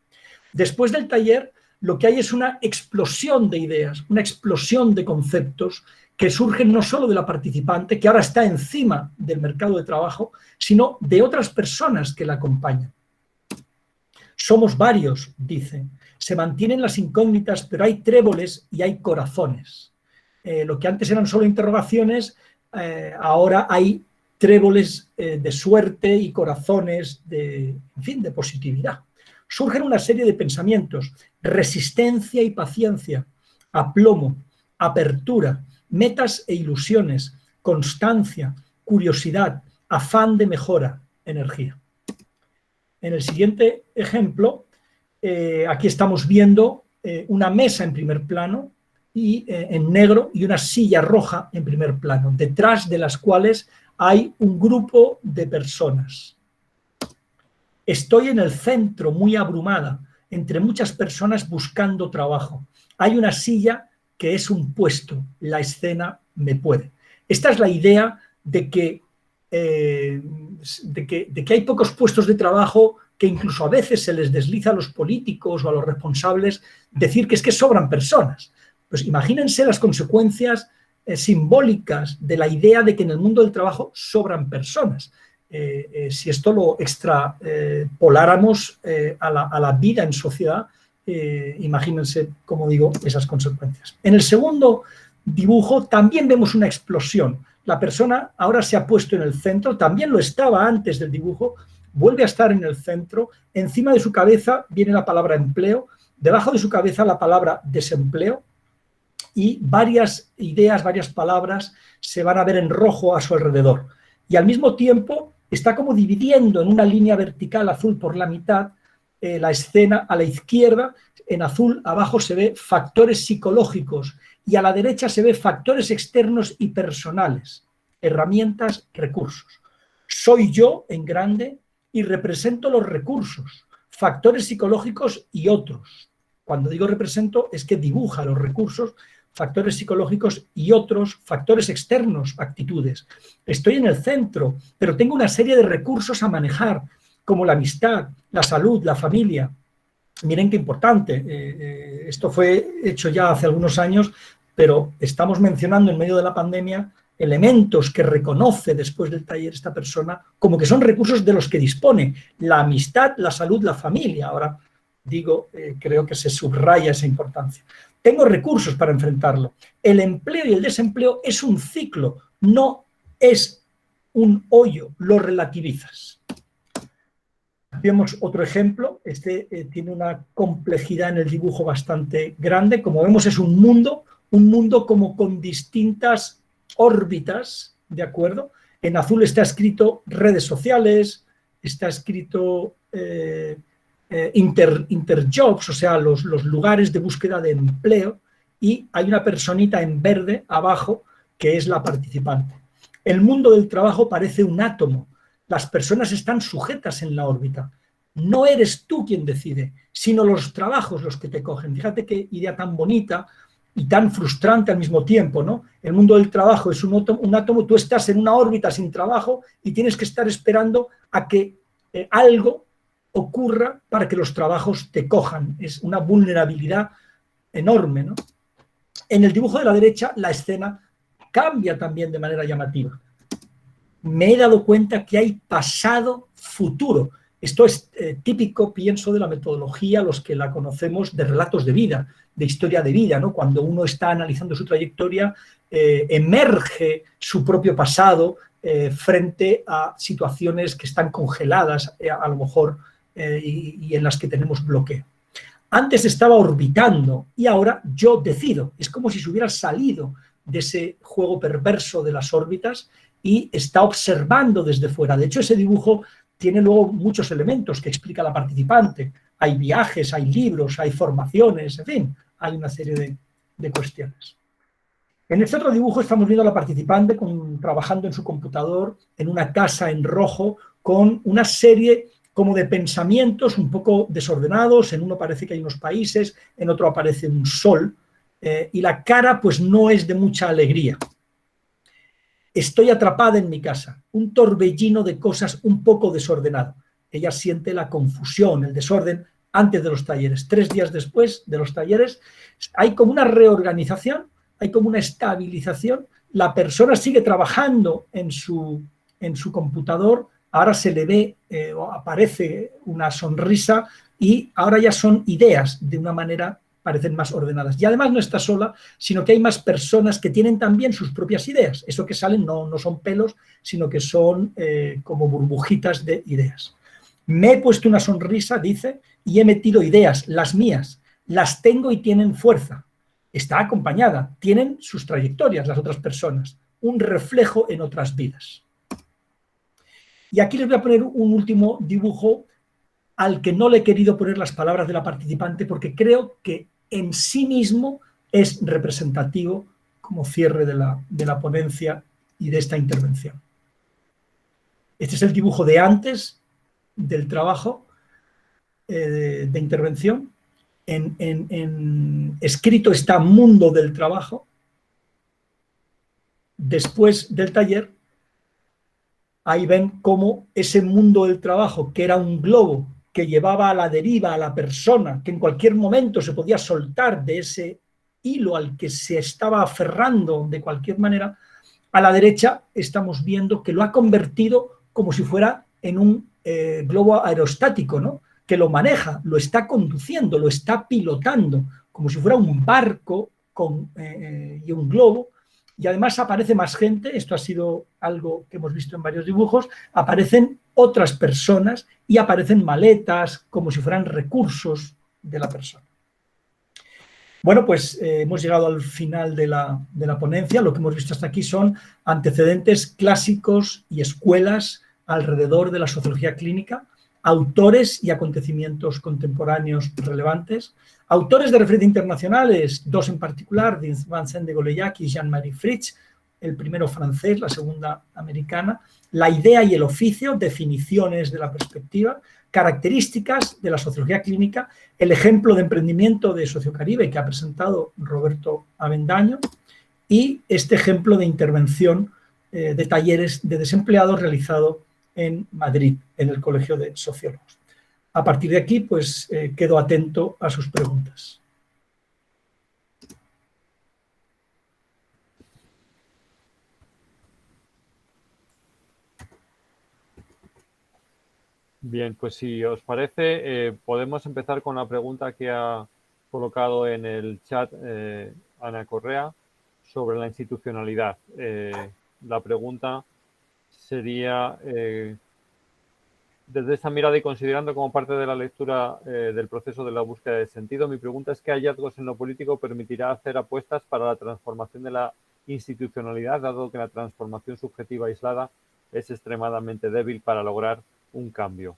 Después del taller, lo que hay es una explosión de ideas, una explosión de conceptos que surgen no solo de la participante, que ahora está encima del mercado de trabajo, sino de otras personas que la acompañan. Somos varios, dice. Se mantienen las incógnitas, pero hay tréboles y hay corazones. Lo que antes eran solo interrogaciones, ahora hay tréboles de suerte y corazones en fin, de positividad. Surgen una serie de pensamientos: resistencia y paciencia, aplomo, apertura, metas e ilusiones, constancia, curiosidad, afán de mejora, energía. En el siguiente ejemplo, aquí estamos viendo una mesa en primer plano y en negro y una silla roja en primer plano, detrás de las cuales hay un grupo de personas. Estoy en el centro, muy abrumada, entre muchas personas buscando trabajo. Hay una silla que es un puesto, la escena me puede. Esta es la idea de que hay pocos puestos de trabajo, que incluso a veces se les desliza a los políticos o a los responsables decir que es que sobran personas. Pues imagínense las consecuencias simbólicas de la idea de que en el mundo del trabajo sobran personas. Si esto lo extrapoláramos a la vida en sociedad, imagínense, como digo, esas consecuencias. En el segundo dibujo también vemos una explosión. La persona ahora se ha puesto en el centro, también lo estaba antes del dibujo, vuelve a estar en el centro, encima de su cabeza viene la palabra empleo, debajo de su cabeza la palabra desempleo, y varias ideas, varias palabras se van a ver en rojo a su alrededor. Y al mismo tiempo está como dividiendo en una línea vertical azul por la mitad la escena. A la izquierda, en azul, abajo se ve factores psicológicos y a la derecha se ve factores externos y personales, herramientas, recursos. Soy yo en grande y represento los recursos, factores psicológicos y otros. Cuando digo represento es que dibuja los recursos, factores psicológicos y otros factores externos, actitudes. Estoy en el centro, pero tengo una serie de recursos a manejar, como la amistad, la salud, la familia. Miren qué importante. Esto fue hecho ya hace algunos años, pero estamos mencionando en medio de la pandemia elementos que reconoce después del taller esta persona como que son recursos de los que dispone: la amistad, la salud, la familia. Ahora digo, creo que se subraya esa importancia. Tengo recursos para enfrentarlo. El empleo y el desempleo es un ciclo, no es un hoyo, lo relativizas. Vemos otro ejemplo. Este tiene una complejidad en el dibujo bastante grande. Como vemos, es un mundo como con distintas órbitas, ¿de acuerdo? En azul está escrito redes sociales, está escrito interjobs, o sea, los lugares de búsqueda de empleo, y hay una personita en verde abajo que es la participante. El mundo del trabajo parece un átomo. Las personas están sujetas en la órbita. No eres tú quien decide, sino los trabajos los que te cogen. Fíjate qué idea tan bonita y tan frustrante al mismo tiempo, ¿no? El mundo del trabajo es un átomo, tú estás en una órbita sin trabajo y tienes que estar esperando a que algo ocurra para que los trabajos te cojan. Es una vulnerabilidad enorme, ¿no? En el dibujo de la derecha, la escena cambia también de manera llamativa. Me he dado cuenta que hay pasado, futuro. Esto es típico, pienso, de la metodología, los que la conocemos, de relatos de vida, de historia de vida, ¿no? Cuando uno está analizando su trayectoria, emerge su propio pasado frente a situaciones que están congeladas, a lo mejor, y en las que tenemos bloqueo. Antes estaba orbitando y ahora yo decido. Es como si se hubiera salido de ese juego perverso de las órbitas y está observando desde fuera. De hecho, ese dibujo tiene luego muchos elementos que explica la participante. Hay viajes, hay libros, hay formaciones, en fin, hay una serie de cuestiones. En este otro dibujo estamos viendo a la participante trabajando en su computador en una casa en rojo con una serie como de pensamientos un poco desordenados. En uno parece que hay unos países, en otro aparece un sol, y la cara pues no es de mucha alegría. Estoy atrapada en mi casa, un torbellino de cosas un poco desordenado. Ella siente la confusión, el desorden antes de los talleres. 3 días después de los talleres hay como una reorganización, hay como una estabilización. La persona sigue trabajando en su computador, ahora se le ve o aparece una sonrisa y ahora ya son ideas de una manera parecen más ordenadas. Y además no está sola, sino que hay más personas que tienen también sus propias ideas. Eso que salen no son pelos, sino que son como burbujitas de ideas. Me he puesto una sonrisa, dice, y he metido ideas, las mías. Las tengo y tienen fuerza. Está acompañada, tienen sus trayectorias las otras personas, un reflejo en otras vidas. Y aquí les voy a poner un último dibujo al que no le he querido poner las palabras de la participante porque creo que en sí mismo es representativo como cierre de la ponencia y de esta intervención. Este es el dibujo de antes del trabajo de intervención. En escrito está mundo del trabajo. Después del taller, ahí ven cómo ese mundo del trabajo, que era un globo que llevaba a la deriva a la persona, que en cualquier momento se podía soltar de ese hilo al que se estaba aferrando de cualquier manera, a la derecha estamos viendo que lo ha convertido como si fuera en un globo aerostático, ¿no? Que lo maneja, lo está conduciendo, lo está pilotando, como si fuera un barco y un globo. Y además aparece más gente, esto ha sido algo que hemos visto en varios dibujos, aparecen otras personas y aparecen maletas como si fueran recursos de la persona. Bueno, pues hemos llegado al final de la ponencia. Lo que hemos visto hasta aquí son antecedentes clásicos y escuelas alrededor de la sociología clínica, autores y acontecimientos contemporáneos relevantes, autores de referencia internacionales, 2 en particular, Vincent de Goleiac y Jean-Marie Fritsch, el primero francés, la segunda americana, la idea y el oficio, definiciones de la perspectiva, características de la sociología clínica, el ejemplo de emprendimiento de Sociocaribe que ha presentado Roberto Avendaño y este ejemplo de intervención de talleres de desempleados realizado en Madrid, en el Colegio de Sociólogos. A partir de aquí, pues quedo atento a sus preguntas. Bien, pues si os parece, podemos empezar con la pregunta que ha colocado en el chat Ana Correa sobre la institucionalidad. La pregunta sería, desde esta mirada y considerando como parte de la lectura del proceso de la búsqueda de sentido, mi pregunta es: ¿qué hallazgos en lo político permitirá hacer apuestas para la transformación de la institucionalidad, dado que la transformación subjetiva aislada es extremadamente débil para lograr un cambio?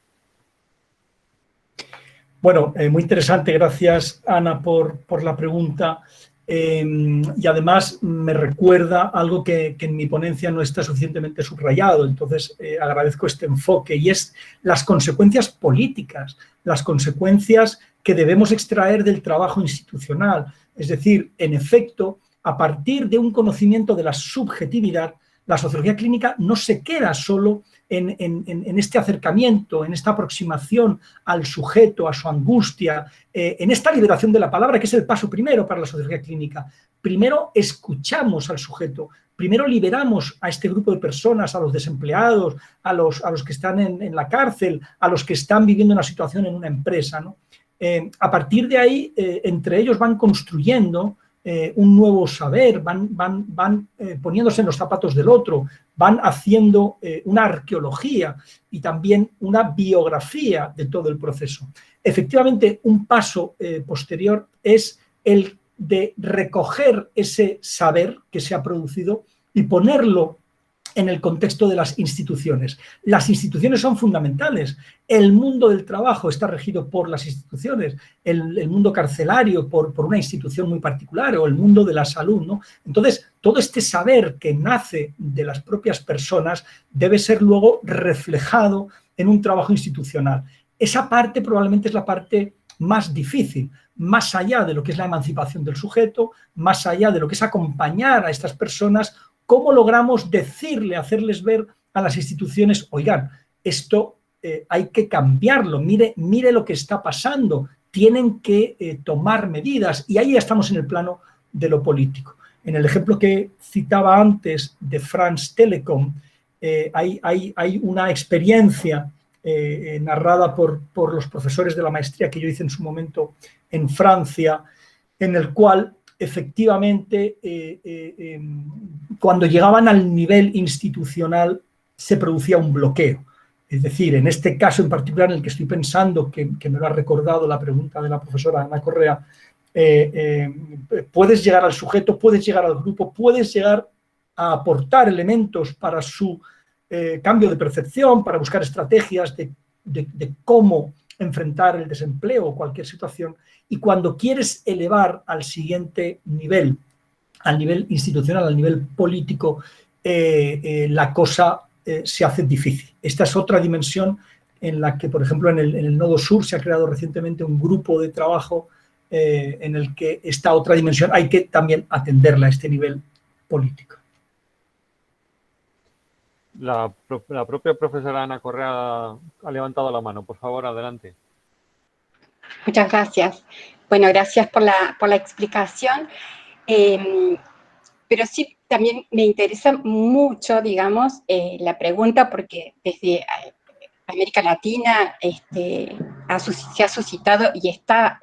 Bueno, muy interesante. Gracias, Ana, por la pregunta. Y además me recuerda algo que en mi ponencia no está suficientemente subrayado, entonces agradezco este enfoque, y es las consecuencias políticas, las consecuencias que debemos extraer del trabajo institucional. Es decir, en efecto, a partir de un conocimiento de la subjetividad, la sociología clínica no se queda solo en este acercamiento, en esta aproximación al sujeto, a su angustia, en esta liberación de la palabra, que es el paso primero para la sociología clínica. Primero escuchamos al sujeto, primero liberamos a este grupo de personas, a los desempleados, a los que están en la cárcel, a los que están viviendo una situación en una empresa, ¿no? A partir de ahí, entre ellos van construyendo un nuevo saber, van poniéndose en los zapatos del otro, van haciendo una arqueología y también una biografía de todo el proceso. Efectivamente, un paso posterior es el de recoger ese saber que se ha producido y ponerlo en el contexto de las instituciones. Las instituciones son fundamentales. El mundo del trabajo está regido por las instituciones, el mundo carcelario por una institución muy particular, o el mundo de la salud, ¿no? Entonces, todo este saber que nace de las propias personas debe ser luego reflejado en un trabajo institucional. Esa parte probablemente es la parte más difícil, más allá de lo que es la emancipación del sujeto, más allá de lo que es acompañar a estas personas. ¿Cómo logramos decirle, hacerles ver a las instituciones, oigan, esto hay que cambiarlo, mire lo que está pasando, tienen que tomar medidas? Y ahí ya estamos en el plano de lo político. En el ejemplo que citaba antes de France Telecom, hay una experiencia narrada por los profesores de la maestría que yo hice en su momento en Francia, en el cual efectivamente, cuando llegaban al nivel institucional se producía un bloqueo. Es decir, en este caso en particular en el que estoy pensando, que me lo ha recordado la pregunta de la profesora Ana Correa, puedes llegar al sujeto, puedes llegar al grupo, puedes llegar a aportar elementos para su cambio de percepción, para buscar estrategias de cómo enfrentar el desempleo o cualquier situación, y cuando quieres elevar al siguiente nivel, al nivel institucional, al nivel político, la cosa se hace difícil. Esta es otra dimensión en la que, por ejemplo, en el Nodo Sur se ha creado recientemente un grupo de trabajo en el que esta otra dimensión hay que también atenderla a este nivel político. La propia profesora Ana Correa ha levantado la mano. Por favor, adelante. Muchas gracias. Bueno, gracias por la explicación. Pero sí, también me interesa mucho, digamos, la pregunta, porque desde América Latina se ha suscitado y está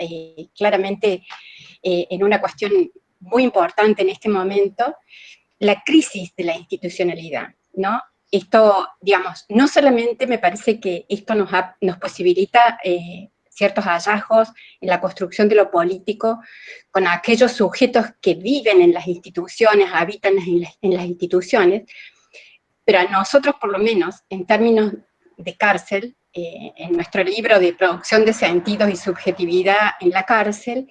claramente en una cuestión muy importante en este momento, la crisis de la institucionalidad, ¿no? Esto, digamos, no solamente me parece que esto nos posibilita ciertos hallazgos en la construcción de lo político con aquellos sujetos que viven en las instituciones, habitan en las instituciones, pero a nosotros, por lo menos, en términos de cárcel, en nuestro libro de producción de sentidos y subjetividad en la cárcel,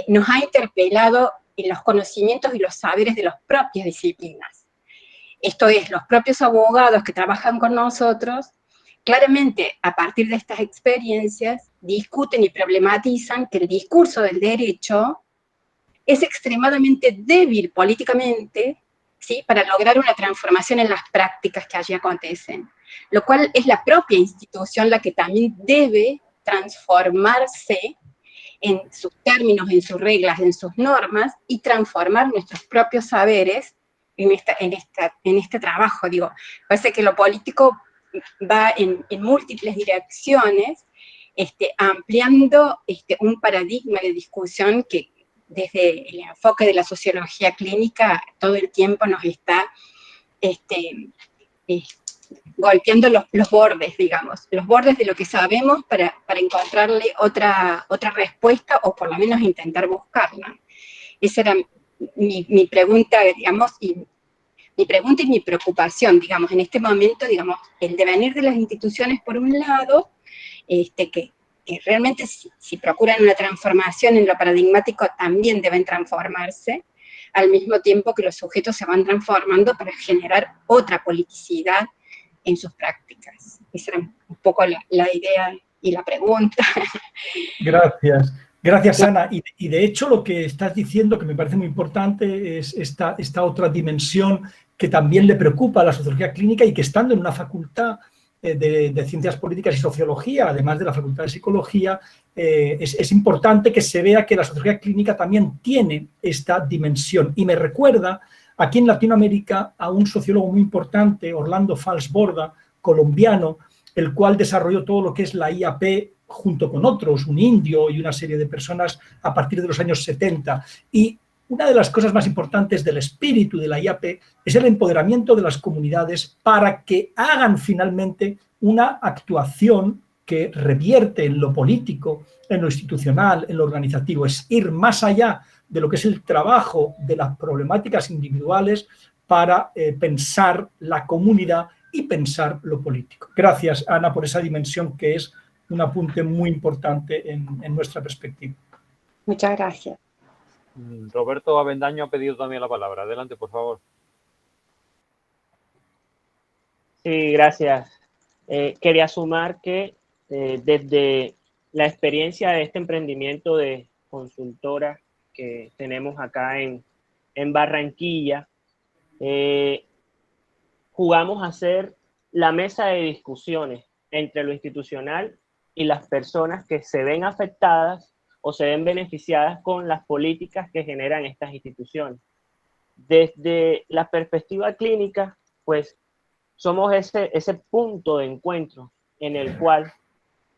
nos ha interpelado en los conocimientos y los saberes de las propias disciplinas. Esto es, los propios abogados que trabajan con nosotros, claramente a partir de estas experiencias, discuten y problematizan que el discurso del derecho es extremadamente débil políticamente, ¿sí?, para lograr una transformación en las prácticas que allí acontecen, lo cual es la propia institución la que también debe transformarse en sus términos, en sus reglas, en sus normas, y transformar nuestros propios saberes en este trabajo. Digo, parece que lo político va en múltiples direcciones, ampliando un paradigma de discusión que desde el enfoque de la sociología clínica todo el tiempo nos está golpeando los bordes, digamos, los bordes de lo que sabemos para encontrarle otra respuesta, o por lo menos intentar buscarla. Esa era mi pregunta, digamos, y mi preocupación, digamos, en este momento, digamos, el devenir de las instituciones por un lado, que realmente si procuran una transformación en lo paradigmático también deben transformarse, al mismo tiempo que los sujetos se van transformando para generar otra politicidad en sus prácticas. Esa era un poco la idea y la pregunta. Gracias. Gracias, Ana. Y de hecho lo que estás diciendo, que me parece muy importante, es esta otra dimensión que también le preocupa la sociología clínica y que estando en una facultad de Ciencias Políticas y Sociología, además de la Facultad de Psicología, es importante que se vea que la sociología clínica también tiene esta dimensión. Y me recuerda aquí en Latinoamérica a un sociólogo muy importante, Orlando Falsborda, colombiano, el cual desarrolló todo lo que es la IAP junto con otros, un indio y una serie de personas a partir de los años 70. Y una de las cosas más importantes del espíritu de la IAP es el empoderamiento de las comunidades para que hagan finalmente una actuación que revierte en lo político, en lo institucional, en lo organizativo. Es ir más allá de lo que es el trabajo de las problemáticas individuales para pensar la comunidad y pensar lo político. Gracias, Ana, por esa dimensión que es un apunte muy importante en nuestra perspectiva. Muchas gracias. Roberto Avendaño ha pedido también la palabra. Adelante, por favor. Sí, gracias. Quería sumar que desde la experiencia de este emprendimiento de consultora que tenemos acá en Barranquilla, jugamos a ser la mesa de discusiones entre lo institucional y las personas que se ven afectadas o se ven beneficiadas con las políticas que generan estas instituciones. Desde la perspectiva clínica, pues somos ese punto de encuentro en el cual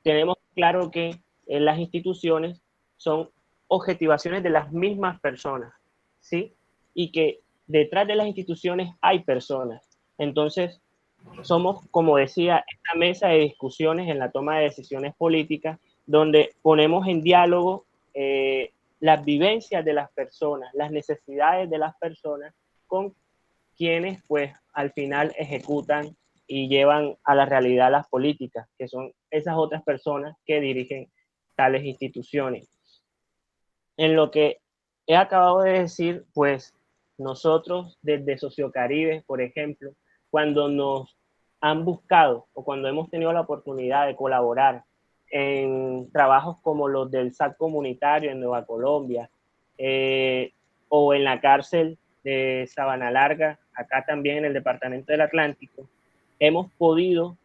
tenemos claro que las instituciones son objetivaciones de las mismas personas, ¿sí? Y que detrás de las instituciones hay personas. Entonces, somos, como decía, esta mesa de discusiones en la toma de decisiones políticas, donde ponemos en diálogo las vivencias de las personas, las necesidades de las personas con quienes pues al final ejecutan y llevan a la realidad las políticas, que son esas otras personas que dirigen tales instituciones. En lo que he acabado de decir, pues nosotros desde Sociocaribe, por ejemplo, cuando nos han buscado o cuando hemos tenido la oportunidad de colaborar en trabajos como los del SAC comunitario en Nueva Colombia o en la cárcel de Sabana Larga, acá también en el Departamento del Atlántico, hemos podido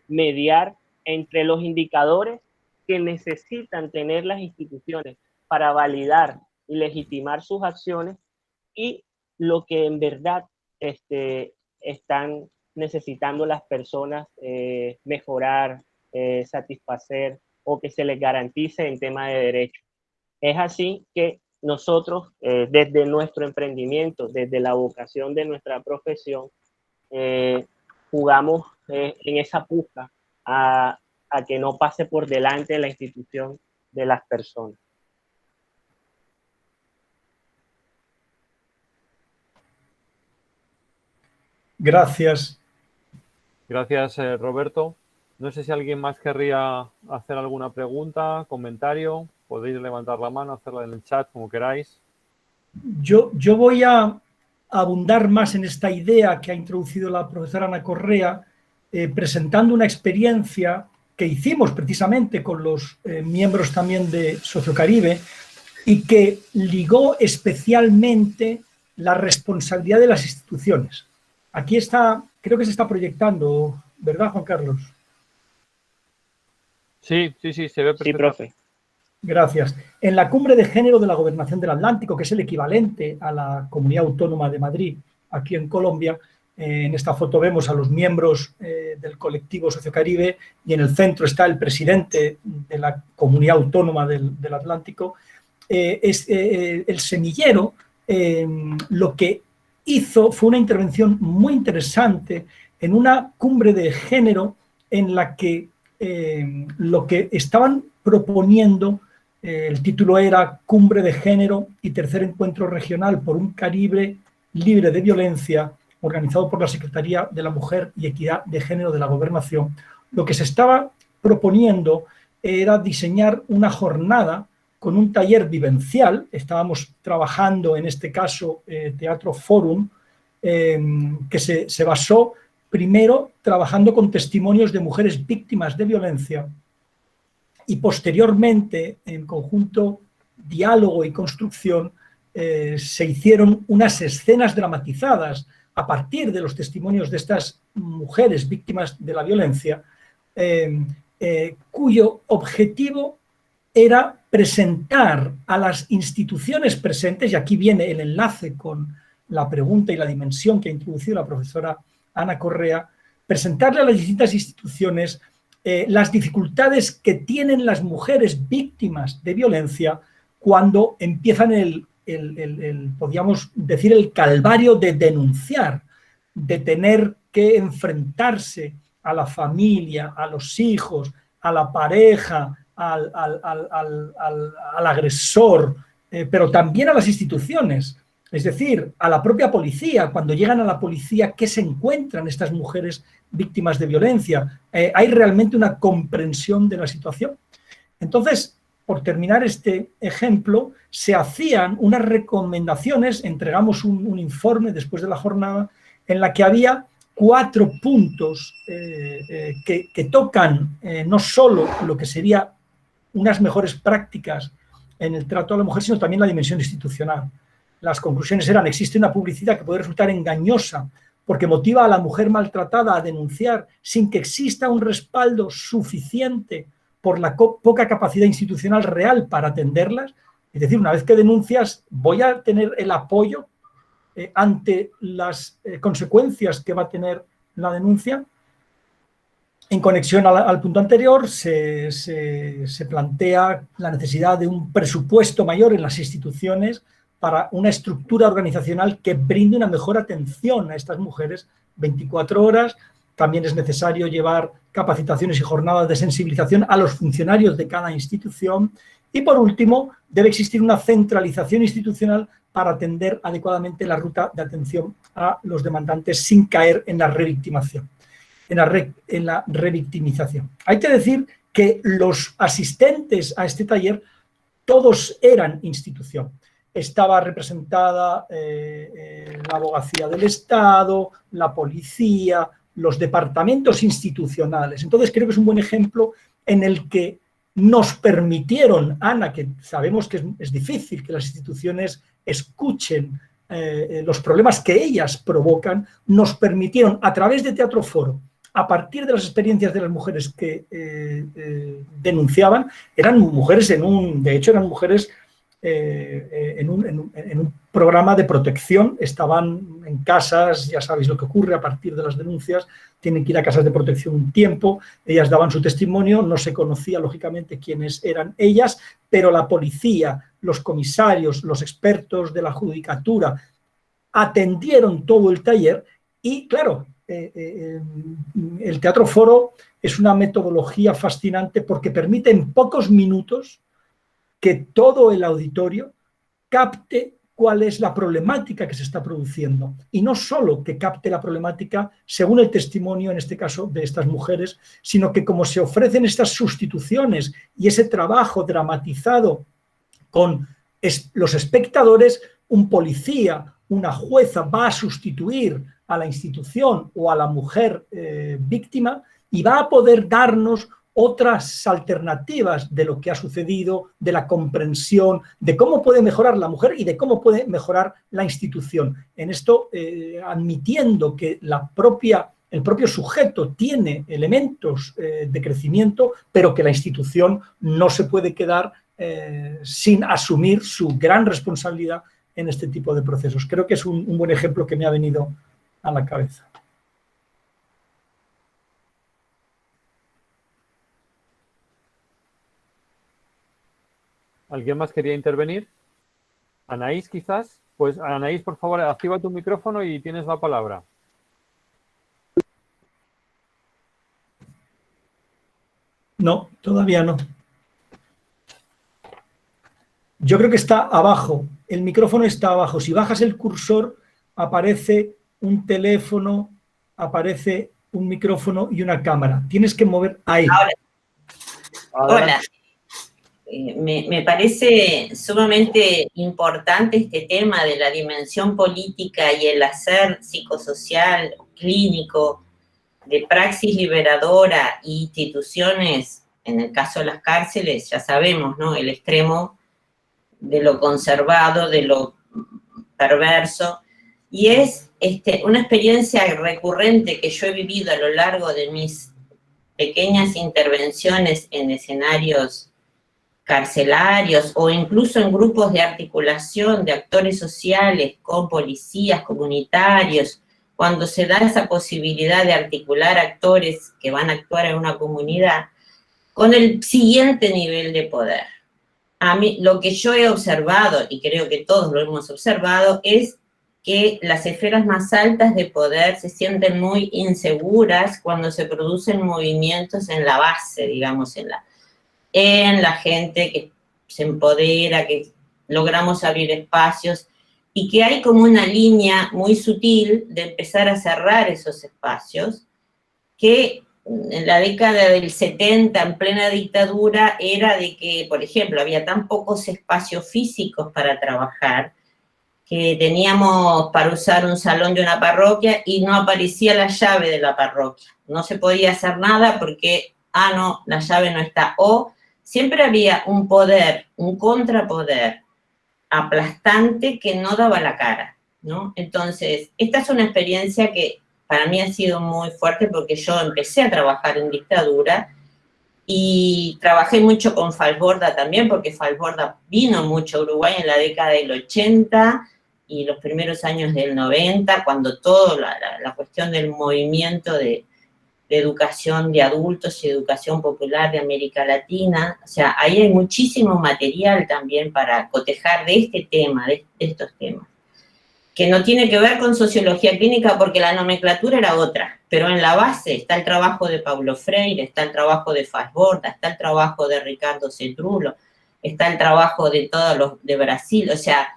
mediar entre los indicadores que necesitan tener las instituciones para validar y legitimar sus acciones y lo que en verdad están necesitando las personas mejorar, satisfacer o que se les garantice en tema de derechos. Es así que nosotros, desde nuestro emprendimiento, desde la vocación de nuestra profesión, jugamos en esa puja a que no pase por delante la institución de las personas. Gracias. Gracias, Roberto. No sé si alguien más querría hacer alguna pregunta, comentario. Podéis levantar la mano, hacerla en el chat, como queráis. Yo voy a abundar más en esta idea que ha introducido la profesora Ana Correa, presentando una experiencia que hicimos precisamente con los miembros también de Sociocaribe y que ligó especialmente la responsabilidad de las instituciones. Aquí está, creo que se está proyectando, ¿verdad, Juan Carlos? Sí, se ve perfecto. Sí, profe. Gracias. En la Cumbre de Género de la Gobernación del Atlántico, que es el equivalente a la Comunidad Autónoma de Madrid, aquí en Colombia, en esta foto vemos a los miembros del colectivo Sociocaribe y en el centro está el presidente de la Comunidad Autónoma del Atlántico. El semillero lo que hizo fue una intervención muy interesante en una cumbre de género en la que lo que estaban proponiendo, el título era Cumbre de Género y Tercer Encuentro Regional por un Caribe libre de violencia, organizado por la Secretaría de la Mujer y Equidad de Género de la Gobernación. Lo que se estaba proponiendo era diseñar una jornada con un taller vivencial. Estábamos trabajando, en este caso, Teatro Forum, que se basó primero trabajando con testimonios de mujeres víctimas de violencia y posteriormente, en conjunto diálogo y construcción, se hicieron unas escenas dramatizadas a partir de los testimonios de estas mujeres víctimas de la violencia, cuyo objetivo era presentar a las instituciones presentes, y aquí viene el enlace con la pregunta y la dimensión que ha introducido la profesora Ana Correa, presentarle a las distintas instituciones las dificultades que tienen las mujeres víctimas de violencia cuando empiezan podríamos decir, el calvario de denunciar, de tener que enfrentarse a la familia, a los hijos, a la pareja, al agresor, pero también a las instituciones, es decir, a la propia policía. Cuando llegan a la policía, ¿qué se encuentran estas mujeres víctimas de violencia? ¿Hay realmente una comprensión de la situación? Entonces, por terminar este ejemplo, se hacían unas recomendaciones, entregamos un informe después de la jornada, en la que había 4 puntos que tocan no solo lo que sería unas mejores prácticas en el trato a la mujer, sino también la dimensión institucional. Las conclusiones eran: existe una publicidad que puede resultar engañosa porque motiva a la mujer maltratada a denunciar sin que exista un respaldo suficiente por la poca capacidad institucional real para atenderlas. Es decir, una vez que denuncias, voy a tener el apoyo ante las consecuencias que va a tener la denuncia. En conexión al punto anterior, se plantea la necesidad de un presupuesto mayor en las instituciones para una estructura organizacional que brinde una mejor atención a estas mujeres 24 horas. También es necesario llevar capacitaciones y jornadas de sensibilización a los funcionarios de cada institución. Y, por último, debe existir una centralización institucional para atender adecuadamente la ruta de atención a los demandantes sin caer en la revictimización. Hay que decir que los asistentes a este taller todos eran institución. Estaba representada la Abogacía del Estado, la policía, los departamentos institucionales. Entonces creo que es un buen ejemplo en el que nos permitieron, Ana, que sabemos que es difícil que las instituciones escuchen los problemas que ellas provocan, nos permitieron a través de Teatro Foro, a partir de las experiencias de las mujeres que denunciaban, eran mujeres de hecho eran mujeres en un programa de protección, estaban en casas, ya sabéis lo que ocurre a partir de las denuncias, tienen que ir a casas de protección un tiempo, ellas daban su testimonio, no se conocía lógicamente quiénes eran ellas, pero la policía, los comisarios, los expertos de la judicatura atendieron todo el taller y, claro, el Teatro Foro es una metodología fascinante porque permite en pocos minutos que todo el auditorio capte cuál es la problemática que se está produciendo. Y no solo que capte la problemática según el testimonio, en este caso, de estas mujeres, sino que como se ofrecen estas sustituciones y ese trabajo dramatizado con los espectadores, un policía, una jueza va a sustituir a la institución o a la mujer víctima y va a poder darnos otras alternativas de lo que ha sucedido, de la comprensión, de cómo puede mejorar la mujer y de cómo puede mejorar la institución. En esto, admitiendo que el propio sujeto tiene elementos de crecimiento, pero que la institución no se puede quedar sin asumir su gran responsabilidad en este tipo de procesos. Creo que es un buen ejemplo que me ha venido a la cabeza. ¿Alguien más quería intervenir? Anaís, quizás. Pues Anaís, por favor, activa tu micrófono y tienes la palabra. No, todavía no. Yo creo que está abajo. El micrófono está abajo. Si bajas el cursor, aparece un teléfono, aparece un micrófono y una cámara. Tienes que mover ahí. Ahora. Hola. Me parece sumamente importante este tema de la dimensión política y el hacer psicosocial, clínico, de praxis liberadora e instituciones, en el caso de las cárceles, ya sabemos, ¿no? El extremo de lo conservado, de lo perverso, y es una experiencia recurrente que yo he vivido a lo largo de mis pequeñas intervenciones en escenarios carcelarios o incluso en grupos de articulación de actores sociales con policías comunitarios, cuando se da esa posibilidad de articular actores que van a actuar en una comunidad, con el siguiente nivel de poder. A mí, lo que yo he observado, y creo que todos lo hemos observado, es que las esferas más altas de poder se sienten muy inseguras cuando se producen movimientos en la base, digamos, en la gente que se empodera, que logramos abrir espacios, y que hay como una línea muy sutil de empezar a cerrar esos espacios, que en la década del 70, en plena dictadura, era de que, por ejemplo, había tan pocos espacios físicos para trabajar, que teníamos para usar un salón de una parroquia y no aparecía la llave de la parroquia. No se podía hacer nada porque, no, la llave no está. O siempre había un poder, un contrapoder aplastante que no daba la cara, ¿no? Entonces, esta es una experiencia que para mí ha sido muy fuerte porque yo empecé a trabajar en dictadura y trabajé mucho con Falborda también, porque Falborda vino mucho a Uruguay en la década del 80 y los primeros años del 90, cuando toda la cuestión del movimiento de educación de adultos y educación popular de América Latina, o sea, ahí hay muchísimo material también para cotejar de este tema, de estos temas, que no tiene que ver con sociología clínica porque la nomenclatura era otra, pero en la base está el trabajo de Paulo Freire, está el trabajo de Falborda, está el trabajo de Ricardo Cetrulo, está el trabajo de todos los de Brasil, o sea,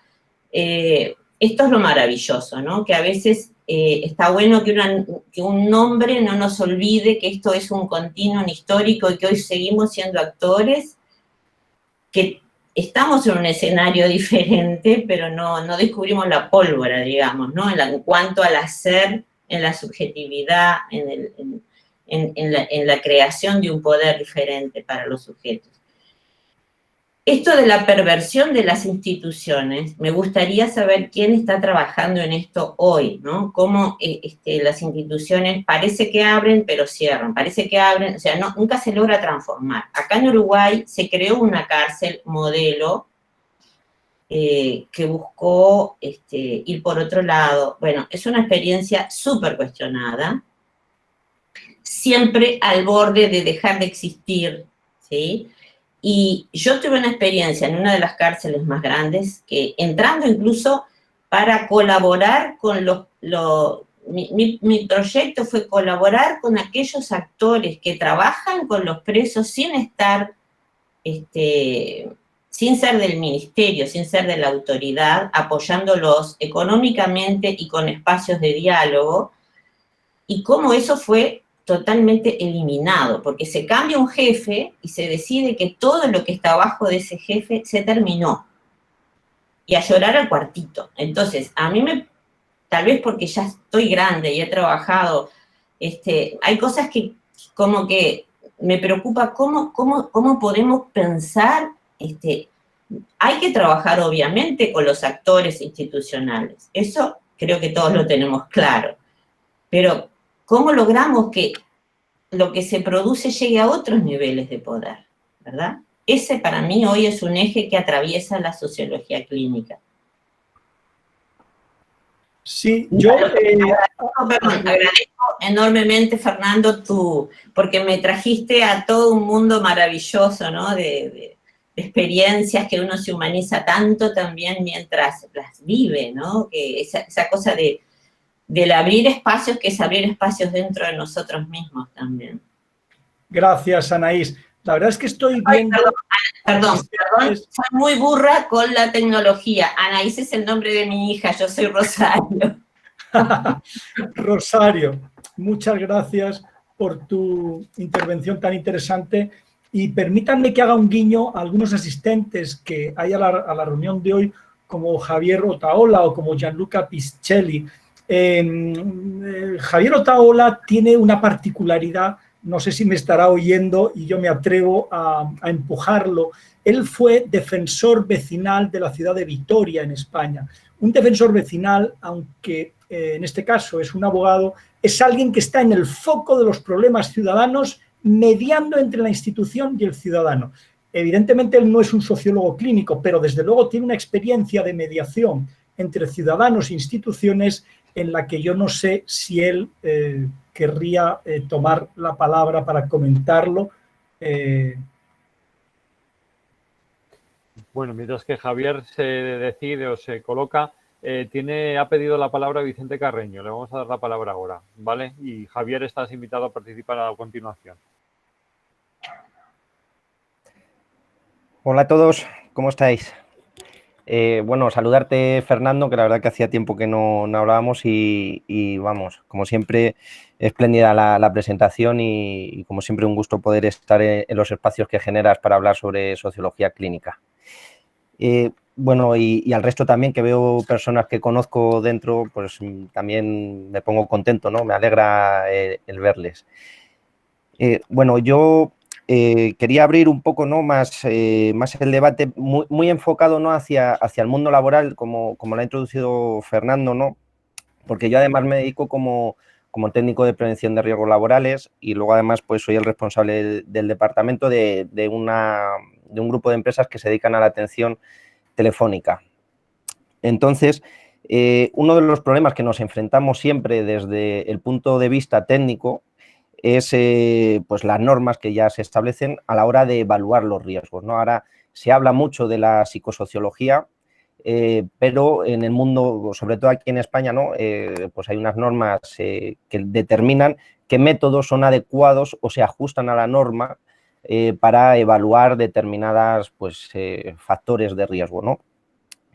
esto es lo maravilloso, ¿no? Que a veces está bueno que un nombre no nos olvide que esto es un continuum histórico y que hoy seguimos siendo actores, que estamos en un escenario diferente, pero no descubrimos la pólvora, digamos, ¿no? En cuanto al hacer, en la subjetividad, en la creación de un poder diferente para los sujetos. Esto de la perversión de las instituciones, me gustaría saber quién está trabajando en esto hoy, ¿no? Cómo las instituciones parece que abren, pero cierran, parece que abren, o sea, nunca se logra transformar. Acá en Uruguay se creó una cárcel modelo que buscó ir por otro lado. Bueno, es una experiencia súper cuestionada, siempre al borde de dejar de existir, ¿sí? Y yo tuve una experiencia en una de las cárceles más grandes, que entrando incluso para colaborar con mi proyecto fue colaborar con aquellos actores que trabajan con los presos sin estar, sin ser del ministerio, sin ser de la autoridad, apoyándolos económicamente y con espacios de diálogo, y cómo eso fue totalmente eliminado, porque se cambia un jefe y se decide que todo lo que está abajo de ese jefe se terminó. Y a llorar al cuartito. Entonces, a mí tal vez porque ya estoy grande y he trabajado, hay cosas que como que me preocupa cómo podemos pensar, hay que trabajar obviamente con los actores institucionales, eso creo que todos lo tenemos claro, pero ¿cómo logramos que lo que se produce llegue a otros niveles de poder, verdad? Ese para mí hoy es un eje que atraviesa la sociología clínica. Sí, yo... agradezco enormemente, Fernando, porque me trajiste a todo un mundo maravilloso, ¿no? De experiencias que uno se humaniza tanto también mientras las vive, ¿no? Que esa cosa del abrir espacios, que es abrir espacios dentro de nosotros mismos también. Gracias, Anaís. La verdad es que estoy viendo... Perdón, soy muy burra con la tecnología. Anaís es el nombre de mi hija, yo soy Rosario. Rosario, muchas gracias por tu intervención tan interesante y permítanme que haga un guiño a algunos asistentes que hay a la reunión de hoy, como Javier Otaola o como Gianluca Piscelli. Javier Otaola tiene una particularidad, no sé si me estará oyendo y yo me atrevo a empujarlo. Él fue defensor vecinal de la ciudad de Vitoria, en España, un defensor vecinal, aunque en este caso es un abogado, es alguien que está en el foco de los problemas ciudadanos, mediando entre la institución y el ciudadano. Evidentemente él no es un sociólogo clínico, pero desde luego tiene una experiencia de mediación entre ciudadanos e instituciones en la que yo no sé si él querría tomar la palabra para comentarlo. Bueno, mientras que Javier se decide o se coloca, ha pedido la palabra Vicente Carreño. Le vamos a dar la palabra ahora, ¿vale? Y Javier, estás invitado a participar a continuación. Hola a todos, ¿cómo estáis? Bueno, saludarte, Fernando, que la verdad que hacía tiempo que no hablábamos y vamos, como siempre, espléndida la presentación y como siempre un gusto poder estar en los espacios que generas para hablar sobre sociología clínica. Bueno, y al resto también, que veo personas que conozco dentro, pues también me pongo contento, ¿no? Me alegra el verles. Bueno, yo quería abrir un poco, ¿no? más el debate, muy enfocado, ¿no? hacia el mundo laboral, como lo ha introducido Fernando, ¿no? Porque yo además me dedico como técnico de prevención de riesgos laborales y luego además pues soy el responsable del departamento de un grupo de empresas que se dedican a la atención telefónica. Entonces, uno de los problemas que nos enfrentamos siempre desde el punto de vista técnico es pues las normas que ya se establecen a la hora de evaluar los riesgos, ¿no? Ahora se habla mucho de la psicosociología, pero en el mundo, sobre todo aquí en España, ¿no? Pues hay unas normas que determinan qué métodos son adecuados o se ajustan a la norma para evaluar determinadas pues, factores de riesgo, ¿no?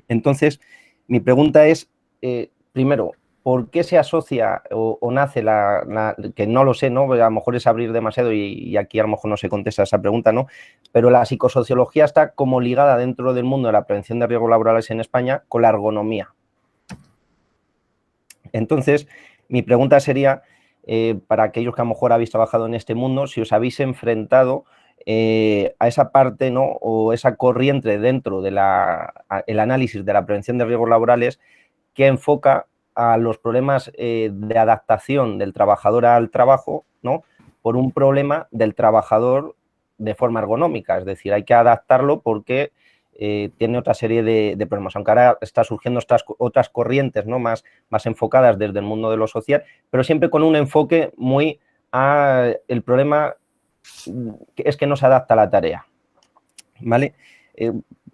Entonces, mi pregunta es, primero, ¿por qué se asocia o nace que no lo sé, ¿no? A lo mejor es abrir demasiado y aquí a lo mejor no se contesta esa pregunta, ¿no? Pero la psicosociología está como ligada dentro del mundo de la prevención de riesgos laborales en España con la ergonomía. Entonces, mi pregunta sería, para aquellos que a lo mejor habéis trabajado en este mundo, si os habéis enfrentado a esa parte, ¿no? O esa corriente dentro del análisis de la prevención de riesgos laborales que enfoca a los problemas de adaptación del trabajador al trabajo, ¿no? Por un problema del trabajador de forma ergonómica, es decir, hay que adaptarlo porque tiene otra serie de problemas, aunque ahora está surgiendo otras corrientes, ¿no? más enfocadas desde el mundo de lo social, pero siempre con un enfoque muy a el problema es que no se adapta a la tarea, ¿vale?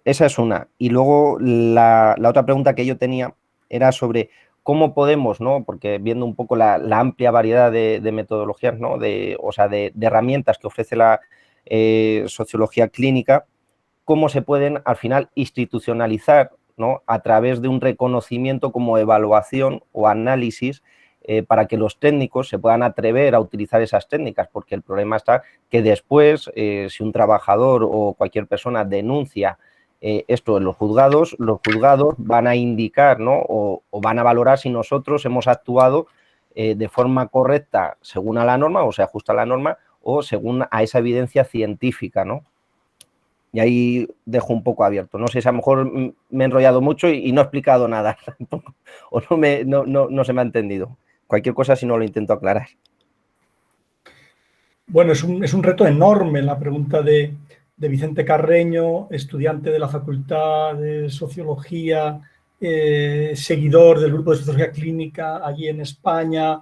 Esa es una. Y luego la otra pregunta que yo tenía era sobre cómo podemos, ¿no? Porque viendo un poco la amplia variedad de metodologías, ¿no? de herramientas que ofrece la sociología clínica, cómo se pueden al final institucionalizar, ¿no? A través de un reconocimiento como evaluación o análisis para que los técnicos se puedan atrever a utilizar esas técnicas, porque el problema está que después, si un trabajador o cualquier persona denuncia esto en los juzgados van a indicar, ¿no? o van a valorar si nosotros hemos actuado de forma correcta según a la norma o se ajusta a la norma o según a esa evidencia científica, ¿no? Y ahí dejo un poco abierto. No sé si a lo mejor me he enrollado mucho y no he explicado nada o no se me ha entendido. Cualquier cosa si no lo intento aclarar. Bueno, es un reto enorme la pregunta de Vicente Carreño, estudiante de la Facultad de Sociología, seguidor del grupo de Sociología Clínica allí en España,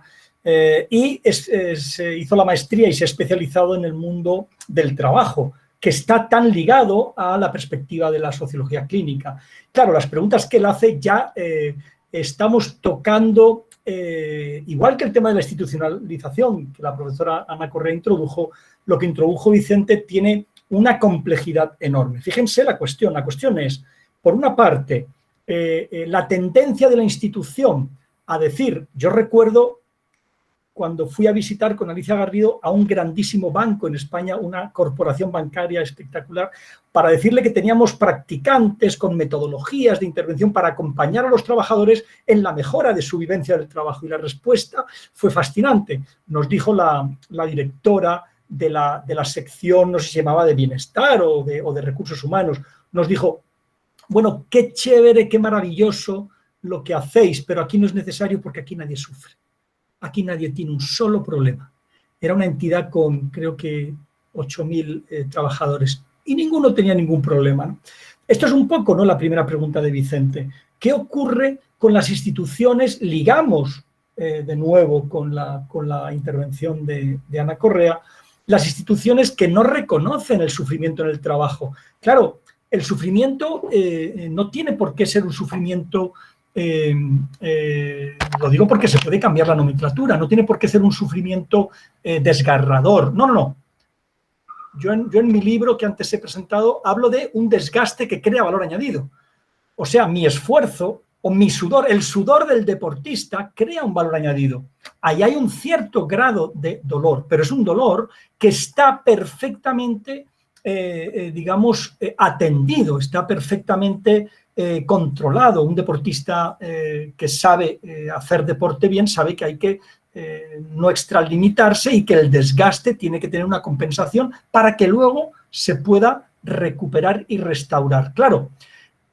y se hizo la maestría y se ha especializado en el mundo del trabajo, que está tan ligado a la perspectiva de la sociología clínica. Claro, las preguntas que él hace ya estamos tocando, igual que el tema de la institucionalización que la profesora Ana Correa introdujo, lo que introdujo Vicente tiene una complejidad enorme. Fíjense la cuestión es, por una parte, la tendencia de la institución a decir, yo recuerdo cuando fui a visitar con Alicia Garrido a un grandísimo banco en España, una corporación bancaria espectacular, para decirle que teníamos practicantes con metodologías de intervención para acompañar a los trabajadores en la mejora de su vivencia del trabajo. Y la respuesta fue fascinante. Nos dijo la directora de la sección, no sé si se llamaba de bienestar o de recursos humanos, nos dijo, bueno, qué chévere, qué maravilloso lo que hacéis, pero aquí no es necesario porque aquí nadie sufre. Aquí nadie tiene un solo problema. Era una entidad con, creo que, 8.000 trabajadores y ninguno tenía ningún problema, ¿no? Esto es un poco, ¿no?, la primera pregunta de Vicente. ¿Qué ocurre con las instituciones? Ligamos de nuevo con la intervención de Ana Correa, las instituciones que no reconocen el sufrimiento en el trabajo. Claro, el sufrimiento no tiene por qué ser un sufrimiento, lo digo porque se puede cambiar la nomenclatura, no tiene por qué ser un sufrimiento desgarrador. No, no, no. Yo en mi libro que antes he presentado hablo de un desgaste que crea valor añadido. O sea, mi esfuerzo o mi sudor, el sudor del deportista crea un valor añadido. Ahí hay un cierto grado de dolor, pero es un dolor que está perfectamente, digamos, atendido, está perfectamente controlado. Un deportista que sabe hacer deporte bien sabe que hay que no extralimitarse y que el desgaste tiene que tener una compensación para que luego se pueda recuperar y restaurar. Claro,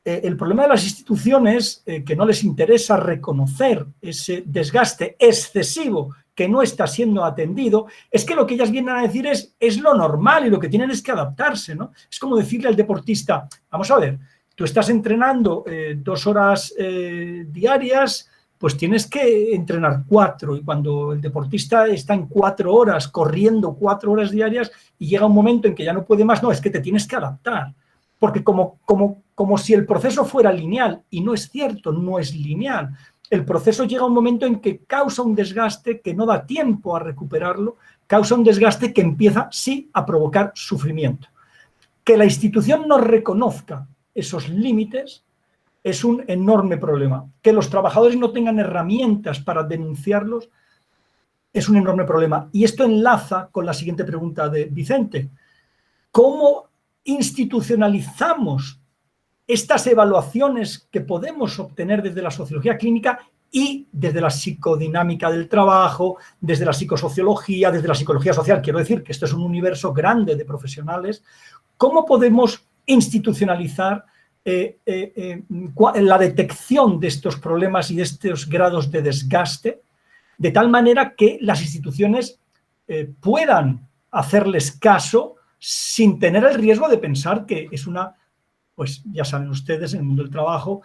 el problema de las instituciones que no les interesa reconocer ese desgaste excesivo que no está siendo atendido, es que lo que ellas vienen a decir es lo normal y lo que tienen es que adaptarse, ¿no? Es como decirle al deportista, vamos a ver, tú estás entrenando 2 horas diarias, pues tienes que entrenar 4, y cuando el deportista está en 4 horas, corriendo 4 horas diarias, y llega un momento en que ya no puede más, no, es que te tienes que adaptar, porque como si el proceso fuera lineal, y no es cierto, no es lineal. El proceso llega a un momento en que causa un desgaste que no da tiempo a recuperarlo, causa un desgaste que empieza, sí, a provocar sufrimiento. Que la institución no reconozca esos límites es un enorme problema. Que los trabajadores no tengan herramientas para denunciarlos es un enorme problema. Y esto enlaza con la siguiente pregunta de Vicente. ¿Cómo institucionalizamos estas evaluaciones que podemos obtener desde la sociología clínica y desde la psicodinámica del trabajo, desde la psicosociología, desde la psicología social? Quiero decir que esto es un universo grande de profesionales. ¿Cómo podemos institucionalizar la detección de estos problemas y de estos grados de desgaste, de tal manera que las instituciones puedan hacerles caso sin tener el riesgo de pensar que es una, pues ya saben ustedes, en el mundo del trabajo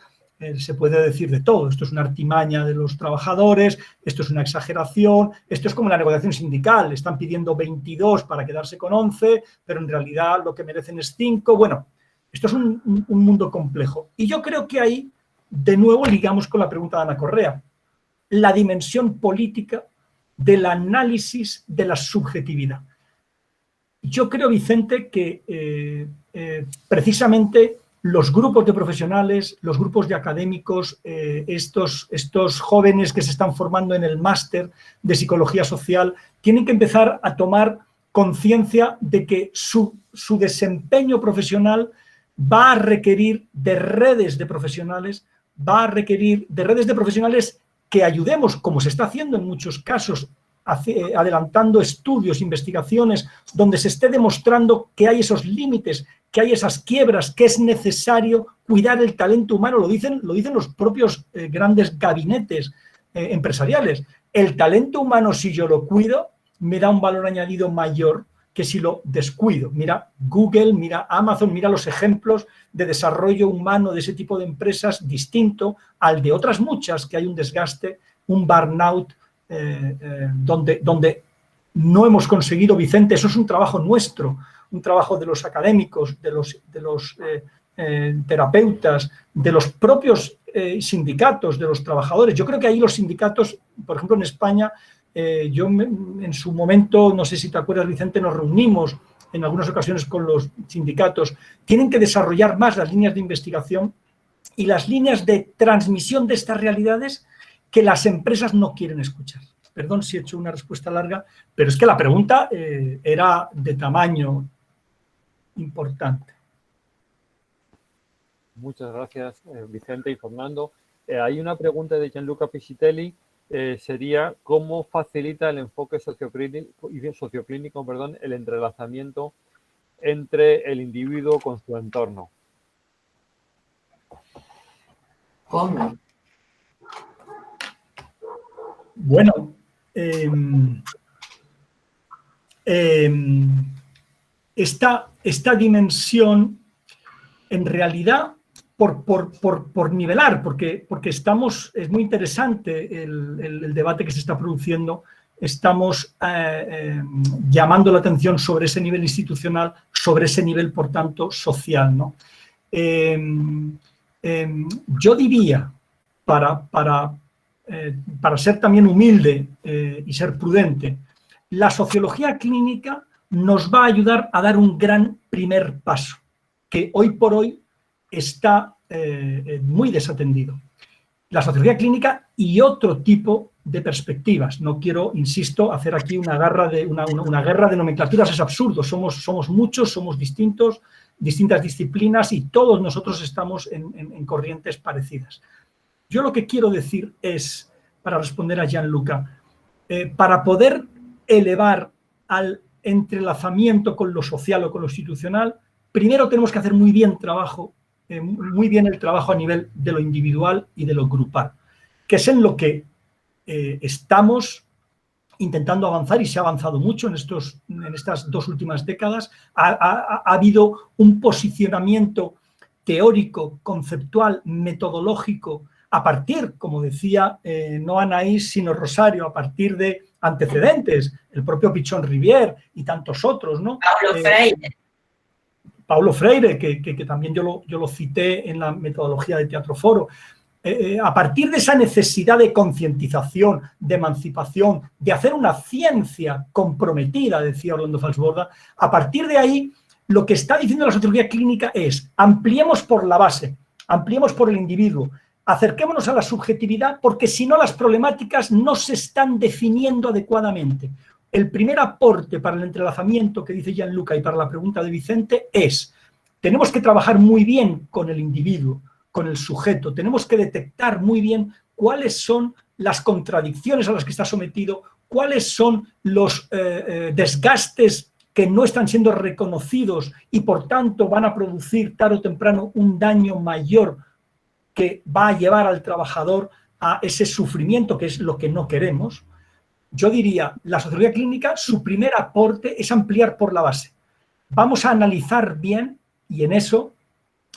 se puede decir de todo. Esto es una artimaña de los trabajadores, esto es una exageración, esto es como la negociación sindical, están pidiendo 22 para quedarse con 11, pero en realidad lo que merecen es 5. Bueno, esto es un mundo complejo. Y yo creo que ahí, de nuevo, ligamos con la pregunta de Ana Correa. La dimensión política del análisis de la subjetividad. Yo creo, Vicente, que precisamente los grupos de profesionales, los grupos de académicos, estos jóvenes que se están formando en el máster de psicología social, tienen que empezar a tomar conciencia de que su desempeño profesional va a requerir de redes de profesionales, va a requerir de redes de profesionales que ayudemos, como se está haciendo en muchos casos, adelantando estudios, investigaciones, donde se esté demostrando que hay esos límites, que hay esas quiebras, que es necesario cuidar el talento humano. Lo dicen los propios grandes gabinetes empresariales. El talento humano, si yo lo cuido, me da un valor añadido mayor que si lo descuido. Mira Google, mira Amazon, mira los ejemplos de desarrollo humano de ese tipo de empresas distinto al de otras muchas que hay un desgaste, un burnout, donde no hemos conseguido, Vicente, eso es un trabajo nuestro, un trabajo de los académicos, de los terapeutas, de los propios sindicatos, de los trabajadores. Yo creo que ahí los sindicatos, por ejemplo en España, en su momento, no sé si te acuerdas, Vicente, nos reunimos en algunas ocasiones con los sindicatos, tienen que desarrollar más las líneas de investigación y las líneas de transmisión de estas realidades que las empresas no quieren escuchar. Perdón si he hecho una respuesta larga, pero es que la pregunta era de tamaño importante. Muchas gracias, Vicente y Fernando. Hay una pregunta de Gianluca Piscitelli. Sería cómo facilita el enfoque socioclínico, el entrelazamiento entre el individuo con su entorno. ¿Cómo? Bueno, esta dimensión, en realidad, por nivelar, porque estamos, es muy interesante el debate que se está produciendo, estamos llamando la atención sobre ese nivel institucional, sobre ese nivel, por tanto, social, ¿no? Yo diría, para ser también humilde y ser prudente, la sociología clínica nos va a ayudar a dar un gran primer paso, que hoy por hoy está muy desatendido. La sociología clínica y otro tipo de perspectivas. No quiero, insisto, hacer aquí una guerra de nomenclaturas, es absurdo. Somos muchos, somos distintos, distintas disciplinas y todos nosotros estamos en corrientes parecidas. Yo lo que quiero decir es, para responder a Gianluca, para poder elevar al entrelazamiento con lo social o con lo institucional, primero tenemos que hacer muy bien el trabajo a nivel de lo individual y de lo grupal, que es en lo que estamos intentando avanzar y se ha avanzado mucho en estas 2 últimas décadas. Ha habido un posicionamiento teórico, conceptual, metodológico, a partir, como decía no Anaís, sino Rosario, a partir de antecedentes, el propio Pichon Rivière y tantos otros, ¿no? Paulo Freire, que también yo lo cité en la metodología de Teatro Foro. A partir de esa necesidad de concientización, de emancipación, de hacer una ciencia comprometida, decía Orlando Falsborda, a partir de ahí lo que está diciendo la sociología clínica es ampliemos por la base, ampliemos por el individuo, acerquémonos a la subjetividad, porque si no las problemáticas no se están definiendo adecuadamente. El primer aporte para el entrelazamiento que dice Gianluca y para la pregunta de Vicente es, tenemos que trabajar muy bien con el individuo, con el sujeto, tenemos que detectar muy bien cuáles son las contradicciones a las que está sometido, cuáles son los desgastes que no están siendo reconocidos y por tanto van a producir tarde o temprano un daño mayor que va a llevar al trabajador a ese sufrimiento que es lo que no queremos. Yo diría, la sociología clínica, su primer aporte es ampliar por la base. Vamos a analizar bien, y en eso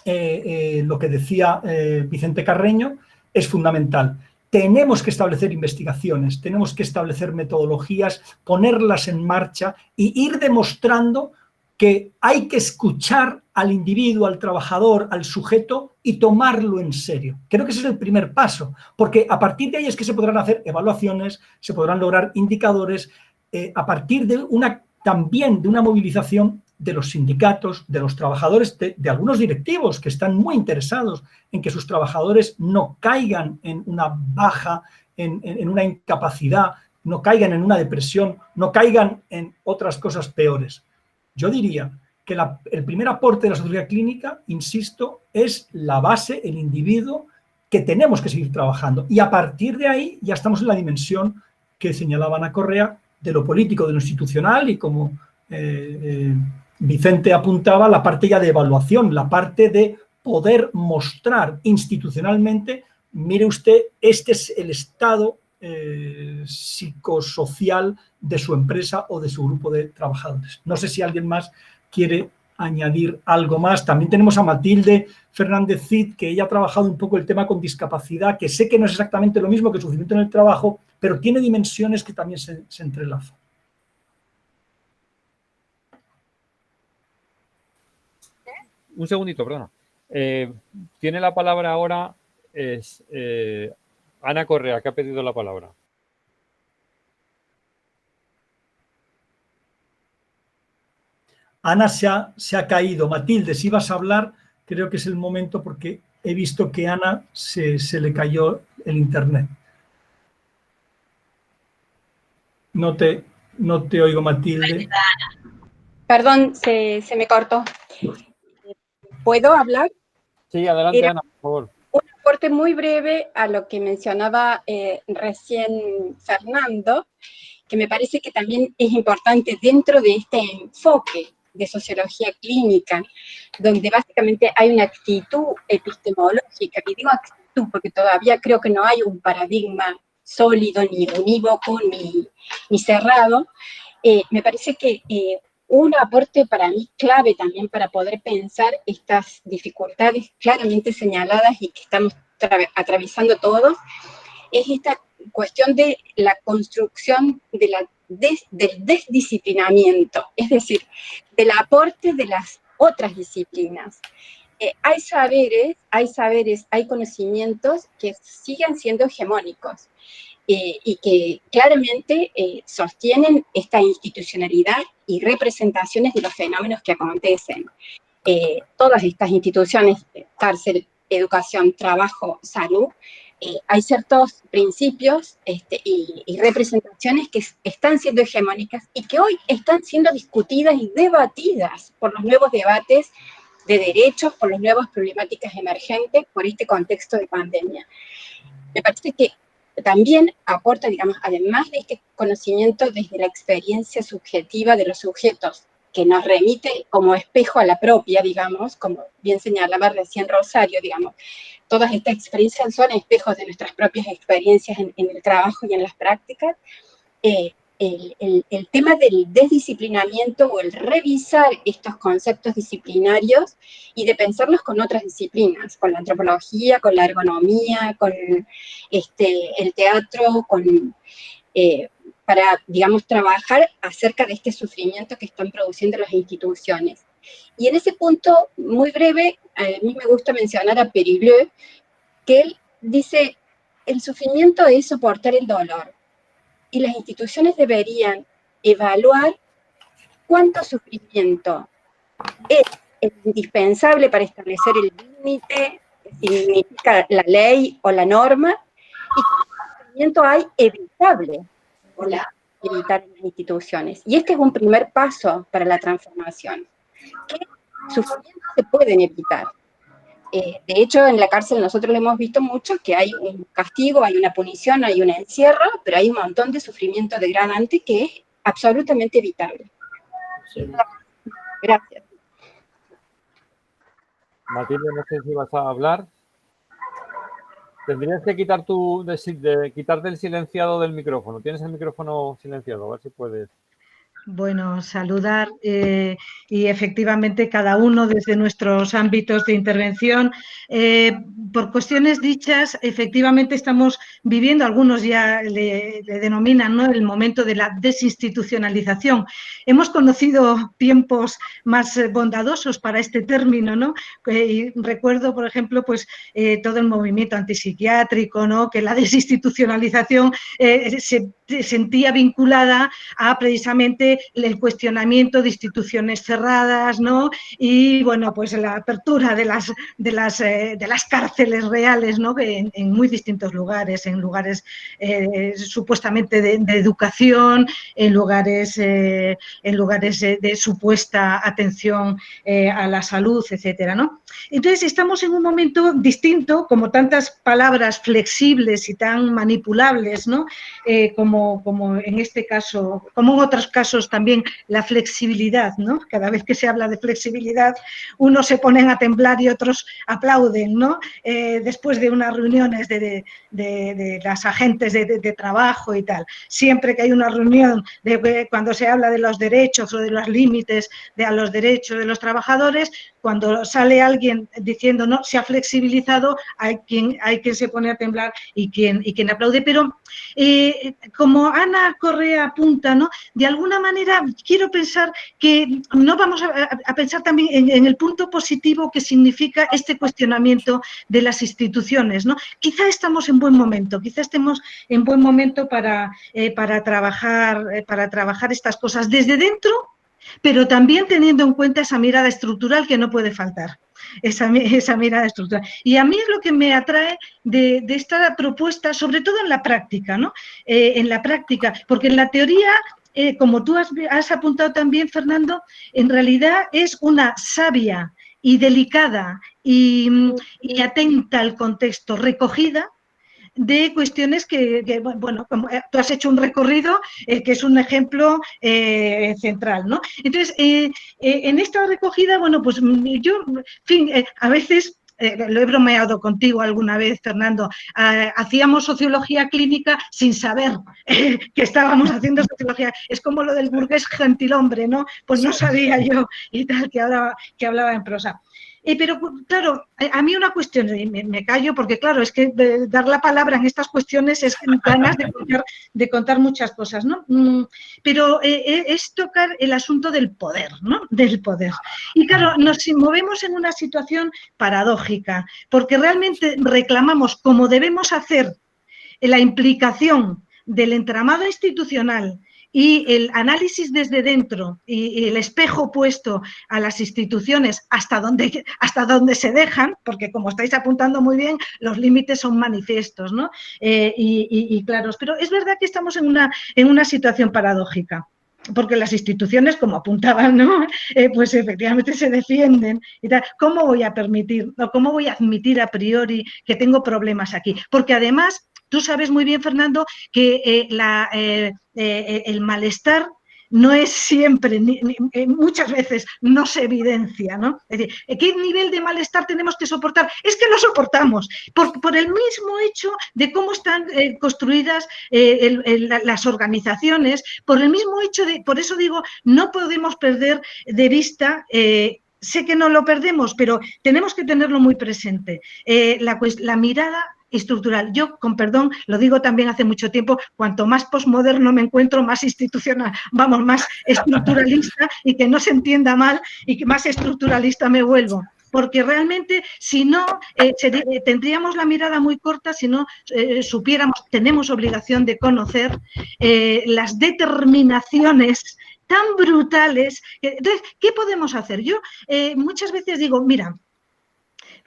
lo que decía Vicente Carreño es fundamental. Tenemos que establecer investigaciones, tenemos que establecer metodologías, ponerlas en marcha e ir demostrando que hay que escuchar al individuo, al trabajador, al sujeto y tomarlo en serio. Creo que ese es el primer paso, porque a partir de ahí es que se podrán hacer evaluaciones, se podrán lograr indicadores, a partir de también de una movilización de los sindicatos, de los trabajadores, de algunos directivos que están muy interesados en que sus trabajadores no caigan en una baja, en una incapacidad, no caigan en una depresión, no caigan en otras cosas peores. Yo diría que el primer aporte de la sociología clínica, insisto, es la base, el individuo, que tenemos que seguir trabajando. Y a partir de ahí ya estamos en la dimensión que señalaba Ana Correa de lo político, de lo institucional y como Vicente apuntaba, la parte ya de evaluación, la parte de poder mostrar institucionalmente, mire usted, este es el estado psicosocial de su empresa o de su grupo de trabajadores. No sé si alguien más quiere añadir algo más. También tenemos a Matilde Fernández Cid, que ella ha trabajado un poco el tema con discapacidad, que sé que no es exactamente lo mismo que sufrimiento en el trabajo, pero tiene dimensiones que también se entrelazan. Un segundito, perdona. Tiene la palabra ahora Ana Correa, que ha pedido la palabra. Ana se ha caído. Matilde, si vas a hablar, creo que es el momento porque he visto que a Ana se le cayó el internet. No te oigo, Matilde. Perdón, se me cortó. ¿Puedo hablar? Sí, adelante, Ana, por favor. Un aporte muy breve a lo que mencionaba recién Fernando, que me parece que también es importante dentro de este enfoque de sociología clínica, donde básicamente hay una actitud epistemológica, y digo actitud porque todavía creo que no hay un paradigma sólido, ni unívoco, ni cerrado. Me parece que un aporte para mí clave también para poder pensar estas dificultades claramente señaladas y que estamos atravesando todos, es esta cuestión de la construcción del desdisciplinamiento, es decir, del aporte de las otras disciplinas. Hay saberes, hay conocimientos que siguen siendo hegemónicos y que claramente sostienen esta institucionalidad y representaciones de los fenómenos que acontecen. Todas estas instituciones, cárcel, educación, trabajo, salud, hay ciertos principios y representaciones que están siendo hegemónicas y que hoy están siendo discutidas y debatidas por los nuevos debates de derechos, por las nuevas problemáticas emergentes, por este contexto de pandemia. Me parece que también aporta, digamos, además de este conocimiento desde la experiencia subjetiva de los sujetos, que nos remite como espejo a la propia, digamos, como bien señalaba recién Rosario, digamos, todas estas experiencias son espejos de nuestras propias experiencias en el trabajo y en las prácticas. El tema del desdisciplinamiento o el revisar estos conceptos disciplinarios y de pensarlos con otras disciplinas, con la antropología, con la ergonomía, con el teatro, para, digamos, trabajar acerca de este sufrimiento que están produciendo las instituciones. Y en ese punto, muy breve, a mí me gusta mencionar a Perigleux, que él dice, el sufrimiento es soportar el dolor, y las instituciones deberían evaluar cuánto sufrimiento es indispensable para establecer el límite que significa la ley o la norma, y cuánto sufrimiento hay evitable evitar en las instituciones. Y este es un primer paso para la transformación. ¿Qué sufrimientos se pueden evitar? De hecho, en la cárcel nosotros lo hemos visto mucho, que hay un castigo, hay una punición, hay un encierro, pero hay un montón de sufrimiento degradante que es absolutamente evitable. Sí. Gracias. Matilde, no sé si vas a hablar. Tendrías que quitarte el silenciado del micrófono. ¿Tienes el micrófono silenciado? A ver si puedes. Bueno, saludar y efectivamente cada uno desde nuestros ámbitos de intervención. Por cuestiones dichas, efectivamente estamos viviendo, algunos ya le denominan, ¿no?, el momento de la desinstitucionalización. Hemos conocido tiempos más bondadosos para este término, ¿no? Y recuerdo, por ejemplo, pues todo el movimiento antipsiquiátrico, ¿no?, que la desinstitucionalización se sentía vinculada a precisamente el cuestionamiento de instituciones cerradas, ¿no? Y bueno, pues la apertura de las cárceles reales, ¿no?, en muy distintos lugares, en lugares supuestamente de educación, en lugares de supuesta atención a la salud, etcétera, ¿no? Entonces estamos en un momento distinto, como tantas palabras flexibles y tan manipulables, ¿no?, como en este caso, como en otros casos también la flexibilidad, ¿no? Cada vez que se habla de flexibilidad, unos se ponen a temblar y otros aplauden, ¿no? Después de unas reuniones de las agentes de trabajo y tal. Siempre que hay una reunión cuando se habla de los derechos o de los límites a los derechos de los trabajadores, cuando sale alguien diciendo no, se ha flexibilizado, hay quien se pone a temblar y quien aplaude. Pero como Ana Correa apunta, ¿no?, de alguna manera quiero pensar que no vamos a pensar también en el punto positivo que significa este cuestionamiento de las instituciones, ¿no? Quizá estamos en buen momento, quizá estemos en buen momento para trabajar estas cosas desde dentro, pero también teniendo en cuenta esa mirada estructural que no puede faltar, esa mirada estructural. Y a mí es lo que me atrae de esta propuesta, sobre todo en la práctica, ¿no? En la práctica, porque en la teoría, como tú has apuntado también, Fernando, en realidad es una sabia y delicada y atenta al contexto, recogida de cuestiones que, bueno, como tú has hecho un recorrido que es un ejemplo central, ¿no? Entonces, en esta recogida, bueno, pues yo, en fin, a veces lo he bromeado contigo alguna vez, Fernando, hacíamos sociología clínica sin saber que estábamos haciendo sociología. Es como lo del burgués gentilhombre, ¿no? Pues no sabía yo y tal, que hablaba en prosa. Pero claro, a mí una cuestión, y me callo porque claro, es que dar la palabra en estas cuestiones es ganas de contar muchas cosas, ¿no? Pero es tocar el asunto del poder, ¿no? Del poder. Y claro, nos movemos en una situación paradójica, porque realmente reclamamos como debemos hacer la implicación del entramado institucional y el análisis desde dentro y el espejo puesto a las instituciones hasta donde se dejan, porque como estáis apuntando muy bien, los límites son manifiestos, ¿no? Y claros. Pero es verdad que estamos en una situación paradójica, porque las instituciones, como apuntaban, ¿no? Pues efectivamente se defienden y tal. ¿Cómo voy a permitir o cómo voy a admitir a priori que tengo problemas aquí? Porque además, tú sabes muy bien, Fernando, que el malestar no es siempre, muchas veces no se evidencia, ¿no? Es decir, ¿qué nivel de malestar tenemos que soportar? Es que lo soportamos, por el mismo hecho de cómo están construidas las organizaciones, por el mismo hecho de, por eso digo, no podemos perder de vista sé que no lo perdemos, pero tenemos que tenerlo muy presente. La mirada estructural. Yo, con perdón, lo digo también hace mucho tiempo, cuanto más posmoderno me encuentro, más institucional, vamos, más estructuralista y que no se entienda mal y que más estructuralista me vuelvo. Porque realmente, si no, tendríamos la mirada muy corta si no supiéramos, tenemos obligación de conocer las determinaciones tan brutales. Entonces, ¿qué podemos hacer? Yo muchas veces digo, mira,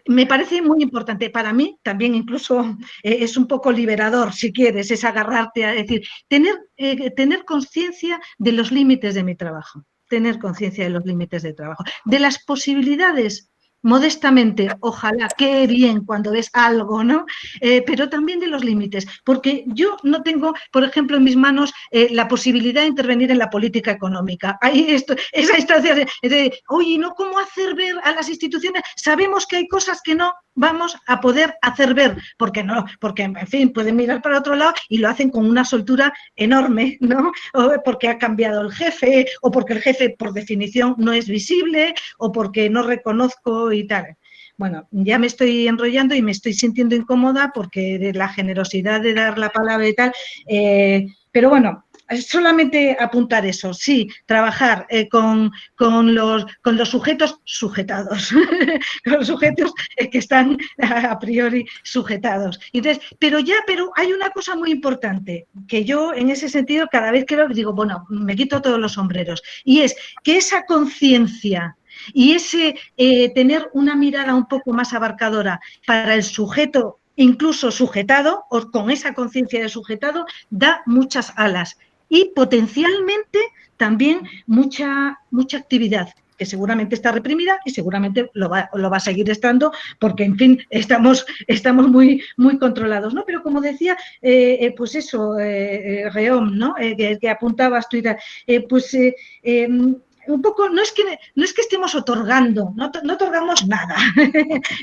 me parece muy importante, para mí también incluso es un poco liberador, si quieres, es agarrarte a decir, tener conciencia de los límites de mi trabajo, tener conciencia de los límites de trabajo, de las posibilidades, modestamente, ojalá, qué bien cuando ves algo, ¿no? Pero también de los límites, porque yo no tengo, por ejemplo, en mis manos la posibilidad de intervenir en la política económica. Ahí esa instancia de, oye, ¿no? ¿Cómo hacer ver a las instituciones? Sabemos que hay cosas que no vamos a poder hacer ver, porque, en fin, pueden mirar para otro lado y lo hacen con una soltura enorme, ¿no? O porque ha cambiado el jefe, o porque el jefe, por definición, no es visible, o porque no reconozco y tal. Bueno, ya me estoy enrollando y me estoy sintiendo incómoda porque de la generosidad de dar la palabra y tal, pero bueno, solamente apuntar eso, sí, trabajar con los sujetos sujetados, con los sujetos que están a priori sujetados. Entonces, pero hay una cosa muy importante, que yo en ese sentido cada vez que lo digo, bueno, me quito todos los sombreros, y es que esa conciencia y ese tener una mirada un poco más abarcadora para el sujeto, incluso sujetado, o con esa conciencia de sujetado, da muchas alas y potencialmente también mucha actividad, que seguramente está reprimida y seguramente lo va a seguir estando porque, en fin, estamos muy, muy controlados, ¿no? Pero como decía, pues eso, Reom, ¿no? Que apuntabas tú y tal, un poco, no es que estemos otorgando, no otorgamos nada.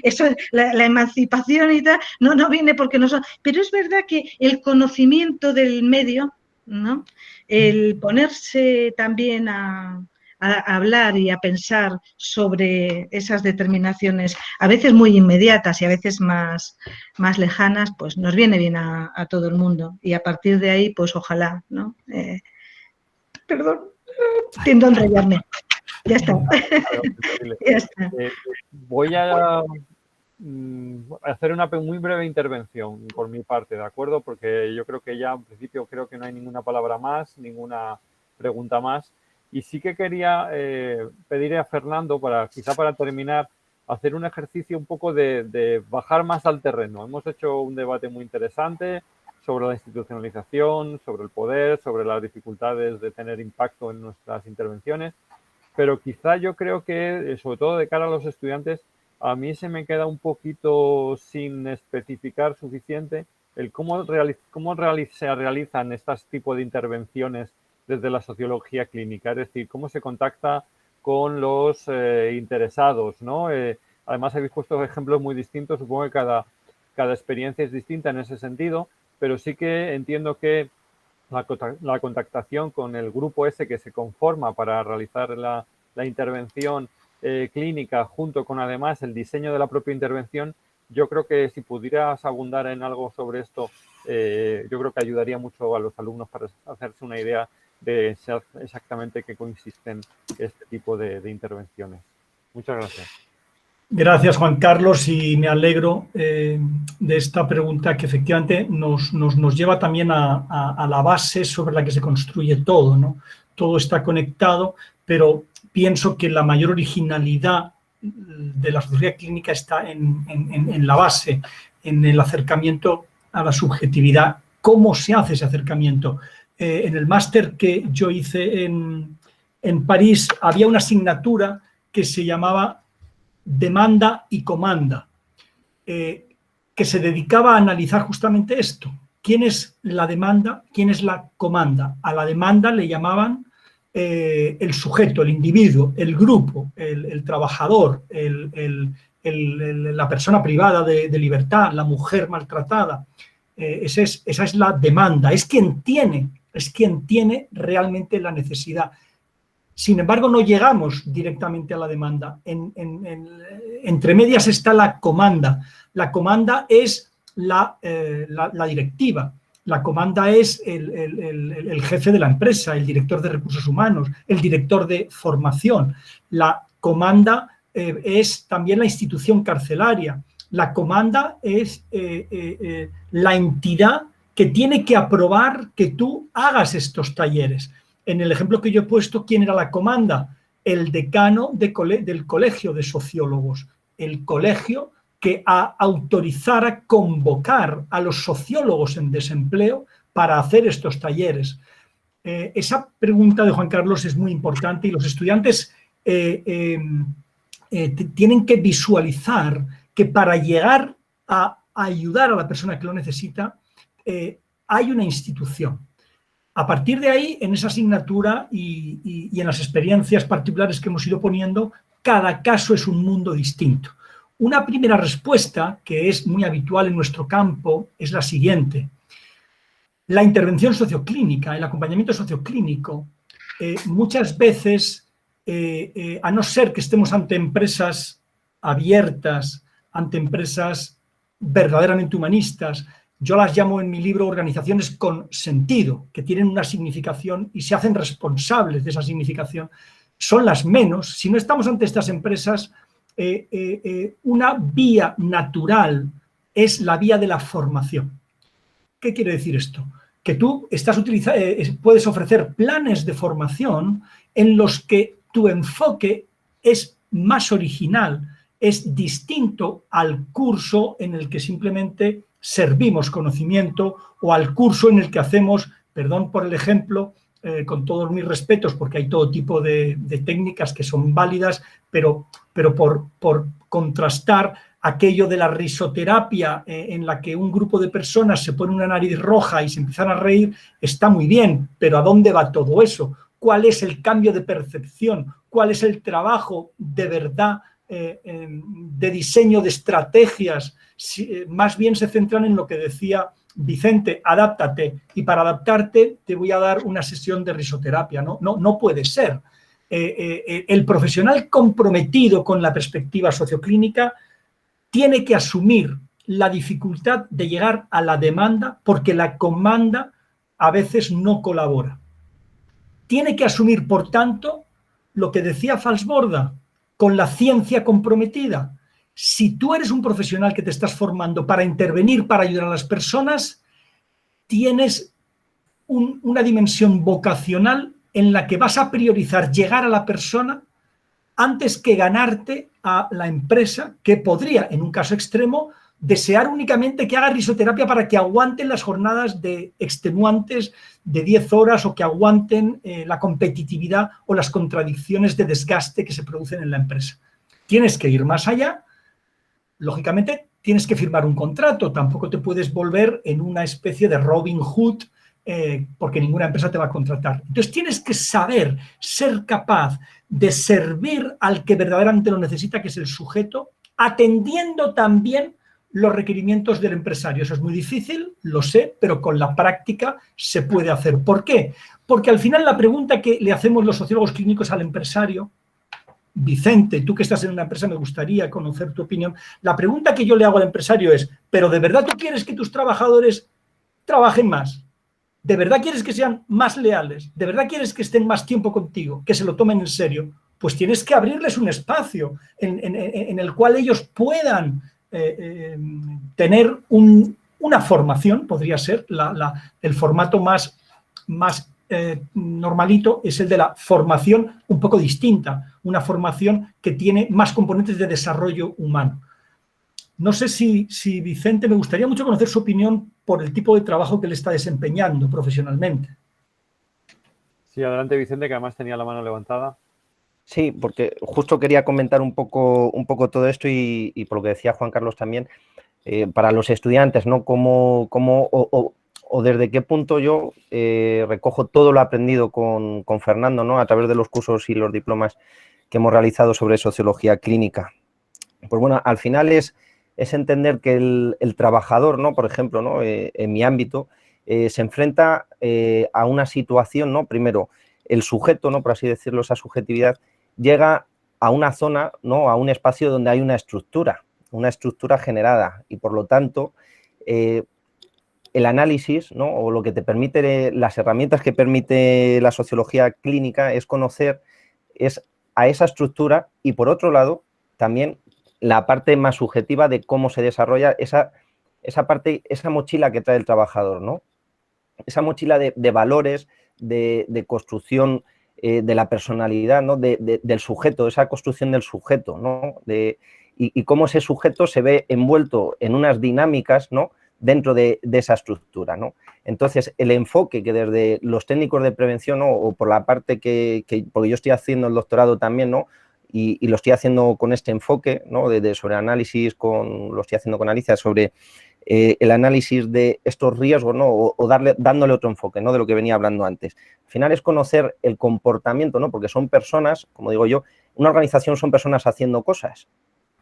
Eso, la emancipación y tal, no viene porque nosotros, pero es verdad que el conocimiento del medio, ¿no? El ponerse también a hablar y a pensar sobre esas determinaciones, a veces muy inmediatas y a veces más lejanas, pues nos viene bien a todo el mundo. Y a partir de ahí, pues ojalá, ¿no? Perdón, tiendo a enrollarme. Ya está. Ya está. Voy a hacer una muy breve intervención por mi parte, ¿de acuerdo? Porque yo creo que ya en principio creo que no hay ninguna palabra más, ninguna pregunta más. Y sí que quería pedirle a Fernando, quizá para terminar, hacer un ejercicio un poco de bajar más al terreno. Hemos hecho un debate muy interesante sobre la institucionalización, sobre el poder, sobre las dificultades de tener impacto en nuestras intervenciones, pero quizá yo creo que, sobre todo de cara a los estudiantes, a mí se me queda un poquito sin especificar suficiente el cómo se realizan estos tipos de intervenciones desde la sociología clínica, es decir, cómo se contacta con los interesados, ¿no? Además, habéis puesto ejemplos muy distintos. Supongo que cada experiencia es distinta en ese sentido, pero sí que entiendo que la contactación con el grupo ese que se conforma para realizar la intervención clínica, junto con además el diseño de la propia intervención, yo creo que si pudieras abundar en algo sobre esto, yo creo que ayudaría mucho a los alumnos para hacerse una idea de exactamente qué consisten este tipo de intervenciones. Muchas gracias. Gracias, Juan Carlos, y me alegro de esta pregunta que efectivamente nos lleva también a la base sobre la que se construye todo, ¿no? Todo está conectado, pero pienso que la mayor originalidad de la sociología clínica está en la base, en el acercamiento a la subjetividad. ¿Cómo se hace ese acercamiento? En el máster que yo hice en París había una asignatura que se llamaba Demanda y Comanda, que se dedicaba a analizar justamente esto. ¿Quién es la demanda? ¿Quién es la comanda? A la demanda le llamaban el sujeto, el individuo, el grupo, el trabajador, la persona privada de libertad, la mujer maltratada. Esa es la demanda, es quien tiene realmente la necesidad. Sin embargo, no llegamos directamente a la demanda. Entre medias está la comanda. La comanda es la directiva. La comanda es el jefe de la empresa, el director de recursos humanos, el director de formación. La comanda es también la institución carcelaria. La comanda es la entidad que tiene que aprobar que tú hagas estos talleres. En el ejemplo que yo he puesto, ¿quién era la comanda? El decano del colegio de sociólogos, el colegio que autorizara convocar a los sociólogos en desempleo para hacer estos talleres. Esa pregunta de Juan Carlos es muy importante y los estudiantes tienen que visualizar que para llegar a ayudar a la persona que lo necesita, hay una institución. A partir de ahí, en esa asignatura y en las experiencias particulares que hemos ido poniendo, cada caso es un mundo distinto. Una primera respuesta, que es muy habitual en nuestro campo, es la siguiente. La intervención socioclínica, el acompañamiento socioclínico, muchas veces, a no ser que estemos ante empresas abiertas, ante empresas verdaderamente humanistas, yo las llamo en mi libro organizaciones con sentido, que tienen una significación y se hacen responsables de esa significación, son las menos. Si no estamos ante estas empresas, una vía natural es la vía de la formación. ¿Qué quiere decir esto? Que tú puedes ofrecer planes de formación en los que tu enfoque es más original, es distinto al curso en el que simplemente servimos conocimiento o al curso en el que hacemos, perdón por el ejemplo, con todos mis respetos, porque hay todo tipo de técnicas que son válidas, pero por contrastar aquello de la risoterapia en la que un grupo de personas se pone una nariz roja y se empiezan a reír, está muy bien, pero ¿a dónde va todo eso? ¿Cuál es el cambio de percepción? ¿Cuál es el trabajo de verdad de diseño de estrategias? Más bien se centran en lo que decía Vicente, adáptate, y para adaptarte te voy a dar una sesión de risoterapia. No puede ser. El profesional comprometido con la perspectiva socioclínica tiene que asumir la dificultad de llegar a la demanda porque la comanda a veces no colabora. Tiene que asumir, por tanto, lo que decía Falsborda, con la ciencia comprometida. Si tú eres un profesional que te estás formando para intervenir, para ayudar a las personas, tienes una dimensión vocacional en la que vas a priorizar llegar a la persona antes que ganarte a la empresa que podría, en un caso extremo, desear únicamente que haga risoterapia para que aguanten las jornadas de extenuantes de 10 horas o que aguanten la competitividad o las contradicciones de desgaste que se producen en la empresa. Tienes que ir más allá. Lógicamente, tienes que firmar un contrato. Tampoco te puedes volver en una especie de Robin Hood porque ninguna empresa te va a contratar. Entonces, tienes que saber, ser capaz de servir al que verdaderamente lo necesita, que es el sujeto, atendiendo también los requerimientos del empresario. Eso es muy difícil, lo sé, pero con la práctica se puede hacer. ¿Por qué? Porque al final la pregunta que le hacemos los sociólogos clínicos al empresario, Vicente, tú que estás en una empresa, me gustaría conocer tu opinión. La pregunta que yo le hago al empresario es, ¿pero de verdad tú quieres que tus trabajadores trabajen más? ¿De verdad quieres que sean más leales? ¿De verdad quieres que estén más tiempo contigo? ¿Que se lo tomen en serio? Pues tienes que abrirles un espacio en el cual ellos puedan tener una formación, podría ser, el formato más normalito es el de la formación un poco distinta, una formación que tiene más componentes de desarrollo humano. No sé si Vicente, me gustaría mucho conocer su opinión por el tipo de trabajo que le está desempeñando profesionalmente. Sí, adelante Vicente, que además tenía la mano levantada. Sí, porque justo quería comentar un poco todo esto y por lo que decía Juan Carlos también, para los estudiantes, ¿no? O desde qué punto yo recojo todo lo aprendido con Fernando, ¿no? A través de los cursos y los diplomas que hemos realizado sobre sociología clínica. Pues bueno, al final es entender que el trabajador, ¿no? Por ejemplo, ¿no? En mi ámbito, se enfrenta a una situación, ¿no? Primero, el sujeto, ¿no? Por así decirlo, esa subjetividad, llega a una zona, ¿no? A un espacio donde hay una estructura generada y, por lo tanto, el análisis, ¿no? O lo que te permite, las herramientas que permite la sociología clínica es conocer a esa estructura y, por otro lado, también la parte más subjetiva de cómo se desarrolla esa parte, esa mochila que trae el trabajador, ¿no? Esa mochila de valores, de construcción de la personalidad, ¿no? Del sujeto, esa construcción del sujeto, ¿no? Y cómo ese sujeto se ve envuelto en unas dinámicas, ¿no? Dentro de esa estructura, ¿no? Entonces, el enfoque que desde los técnicos de prevención, ¿no? O por la parte porque yo estoy haciendo el doctorado también, ¿no? Y lo estoy haciendo con este enfoque, ¿no? Sobre análisis, lo estoy haciendo con Alicia sobre el análisis de estos riesgos, ¿no? O dándole otro enfoque, ¿no? De lo que venía hablando antes. Al final es conocer el comportamiento, ¿no? Porque son personas, como digo yo, una organización son personas haciendo cosas,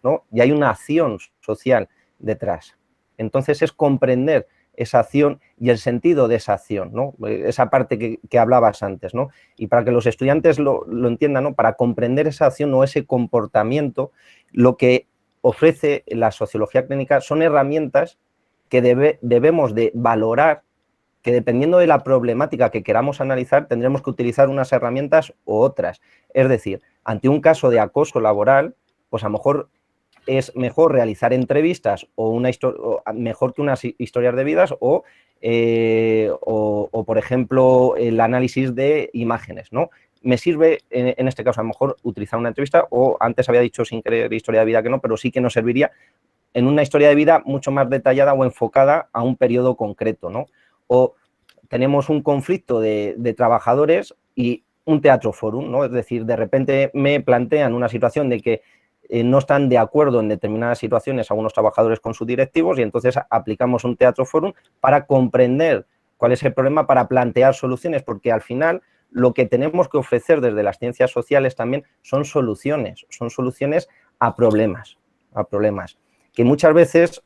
¿no? Y hay una acción social detrás. Entonces es comprender esa acción y el sentido de esa acción, ¿no? Esa parte que hablabas antes, ¿no? Y para que los estudiantes lo entiendan, ¿no? Para comprender esa acción o ese comportamiento, lo que ofrece la sociología clínica son herramientas que debemos de valorar, que dependiendo de la problemática que queramos analizar, tendremos que utilizar unas herramientas u otras. Es decir, ante un caso de acoso laboral, pues a lo mejor es mejor realizar entrevistas o mejor que unas historias de vidas o, por ejemplo, el análisis de imágenes, ¿no? Me sirve, en este caso, a lo mejor utilizar una entrevista o antes había dicho sin querer historia de vida que no, pero sí que nos serviría en una historia de vida mucho más detallada o enfocada a un periodo concreto, ¿no? O tenemos un conflicto de trabajadores y un teatro forum, ¿no? Es decir, de repente me plantean una situación de que no están de acuerdo en determinadas situaciones algunos trabajadores con sus directivos y entonces aplicamos un teatro forum para comprender cuál es el problema, para plantear soluciones, porque al final lo que tenemos que ofrecer desde las ciencias sociales también son soluciones a problemas, que muchas veces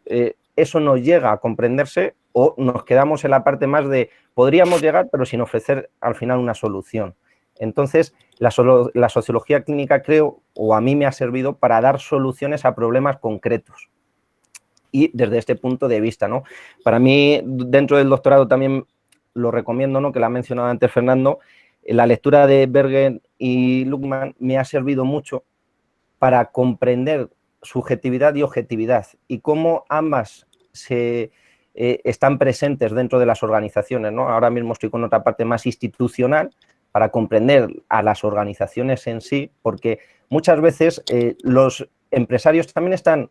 eso no llega a comprenderse o nos quedamos en la parte más de podríamos llegar pero sin ofrecer al final una solución. Entonces, la sociología clínica creo, o a mí me ha servido para dar soluciones a problemas concretos. Y desde este punto de vista, ¿no? Para mí, dentro del doctorado también lo recomiendo, ¿no? Que la ha mencionado antes Fernando, la lectura de Bergen y Luckmann me ha servido mucho para comprender subjetividad y objetividad y cómo ambas están presentes dentro de las organizaciones, ¿no? Ahora mismo estoy con otra parte más institucional, para comprender a las organizaciones en sí, porque muchas veces los empresarios también están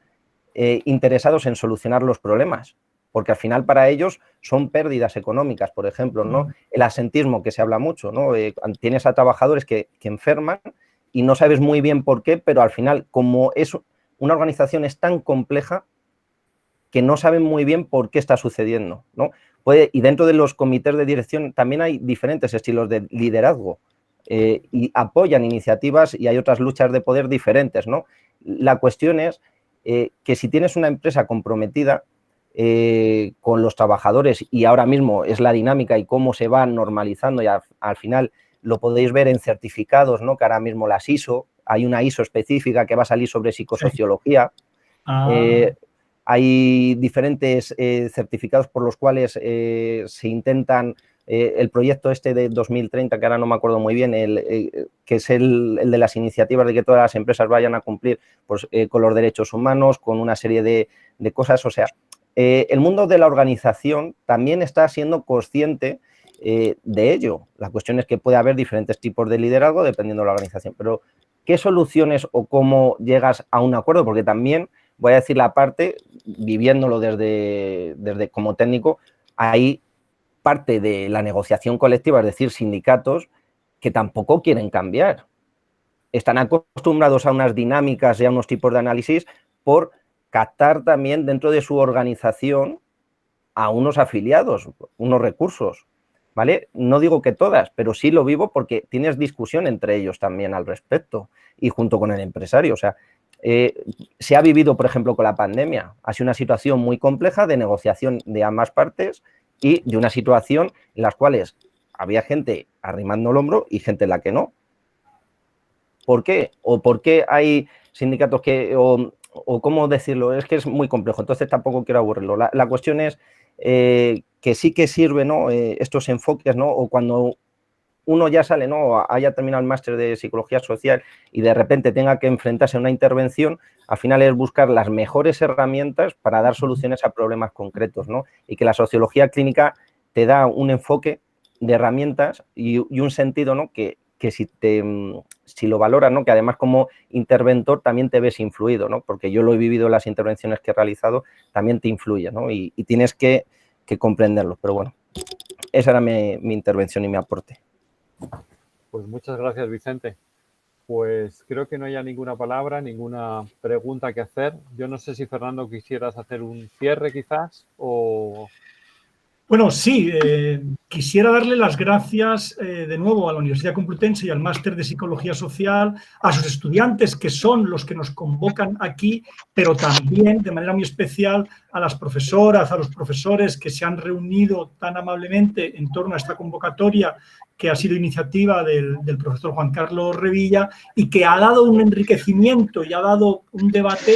interesados en solucionar los problemas, porque al final para ellos son pérdidas económicas, por ejemplo, ¿no? El asentismo que se habla mucho, ¿no? Tienes a trabajadores que enferman y no sabes muy bien por qué, pero al final, como es una organización es tan compleja que no saben muy bien por qué está sucediendo, ¿no? Y dentro de los comités de dirección también hay diferentes estilos de liderazgo y apoyan iniciativas y hay otras luchas de poder diferentes, ¿no? La cuestión es que si tienes una empresa comprometida con los trabajadores, y ahora mismo es la dinámica y cómo se va normalizando, y al final lo podéis ver en certificados, ¿no? Que ahora mismo las ISO, hay una ISO específica que va a salir sobre psicosociología. Sí. Hay diferentes certificados por los cuales se intentan, el proyecto este de 2030, que ahora no me acuerdo muy bien, que es el de las iniciativas de que todas las empresas vayan a cumplir pues, con los derechos humanos, con una serie de cosas. O sea, el mundo de la organización también está siendo consciente de ello. La cuestión es que puede haber diferentes tipos de liderazgo dependiendo de la organización, pero ¿qué soluciones o cómo llegas a un acuerdo? Porque también, voy a decir la parte, viviéndolo desde como técnico, hay parte de la negociación colectiva, es decir, sindicatos, que tampoco quieren cambiar. Están acostumbrados a unas dinámicas y a unos tipos de análisis por captar también dentro de su organización a unos afiliados, unos recursos, ¿vale? No digo que todas, pero sí lo vivo porque tienes discusión entre ellos también al respecto y junto con el empresario. O sea, se ha vivido, por ejemplo, con la pandemia. Ha sido una situación muy compleja de negociación de ambas partes y de una situación en las cuales había gente arrimando el hombro y gente en la que no. ¿Por qué? ¿O por qué hay sindicatos que, o cómo decirlo? Es que es muy complejo, entonces tampoco quiero aburrirlo. La cuestión es que sí que sirve, ¿no? Estos enfoques, ¿no? O cuando uno ya sale, ¿no? Haya terminado el máster de psicología social y de repente tenga que enfrentarse a una intervención, al final es buscar las mejores herramientas para dar soluciones a problemas concretos, ¿no? Y que la sociología clínica te da un enfoque de herramientas y un sentido, ¿no? Que si lo valoras, ¿no? Que además como interventor también te ves influido, ¿no? Porque yo lo he vivido en las intervenciones que he realizado, también te influye, ¿no? Y tienes que comprenderlo. Pero bueno, esa era mi intervención y mi aporte. Pues muchas gracias, Vicente. Pues creo que no haya ninguna palabra, ninguna pregunta que hacer. Yo no sé si, Fernando, quisieras hacer un cierre quizás o... Bueno, sí, quisiera darle las gracias de nuevo a la Universidad Complutense y al Máster de Psicología Social, a sus estudiantes que son los que nos convocan aquí, pero también de manera muy especial a las profesoras, a los profesores que se han reunido tan amablemente en torno a esta convocatoria que ha sido iniciativa del profesor Juan Carlos Revilla y que ha dado un enriquecimiento y ha dado un debate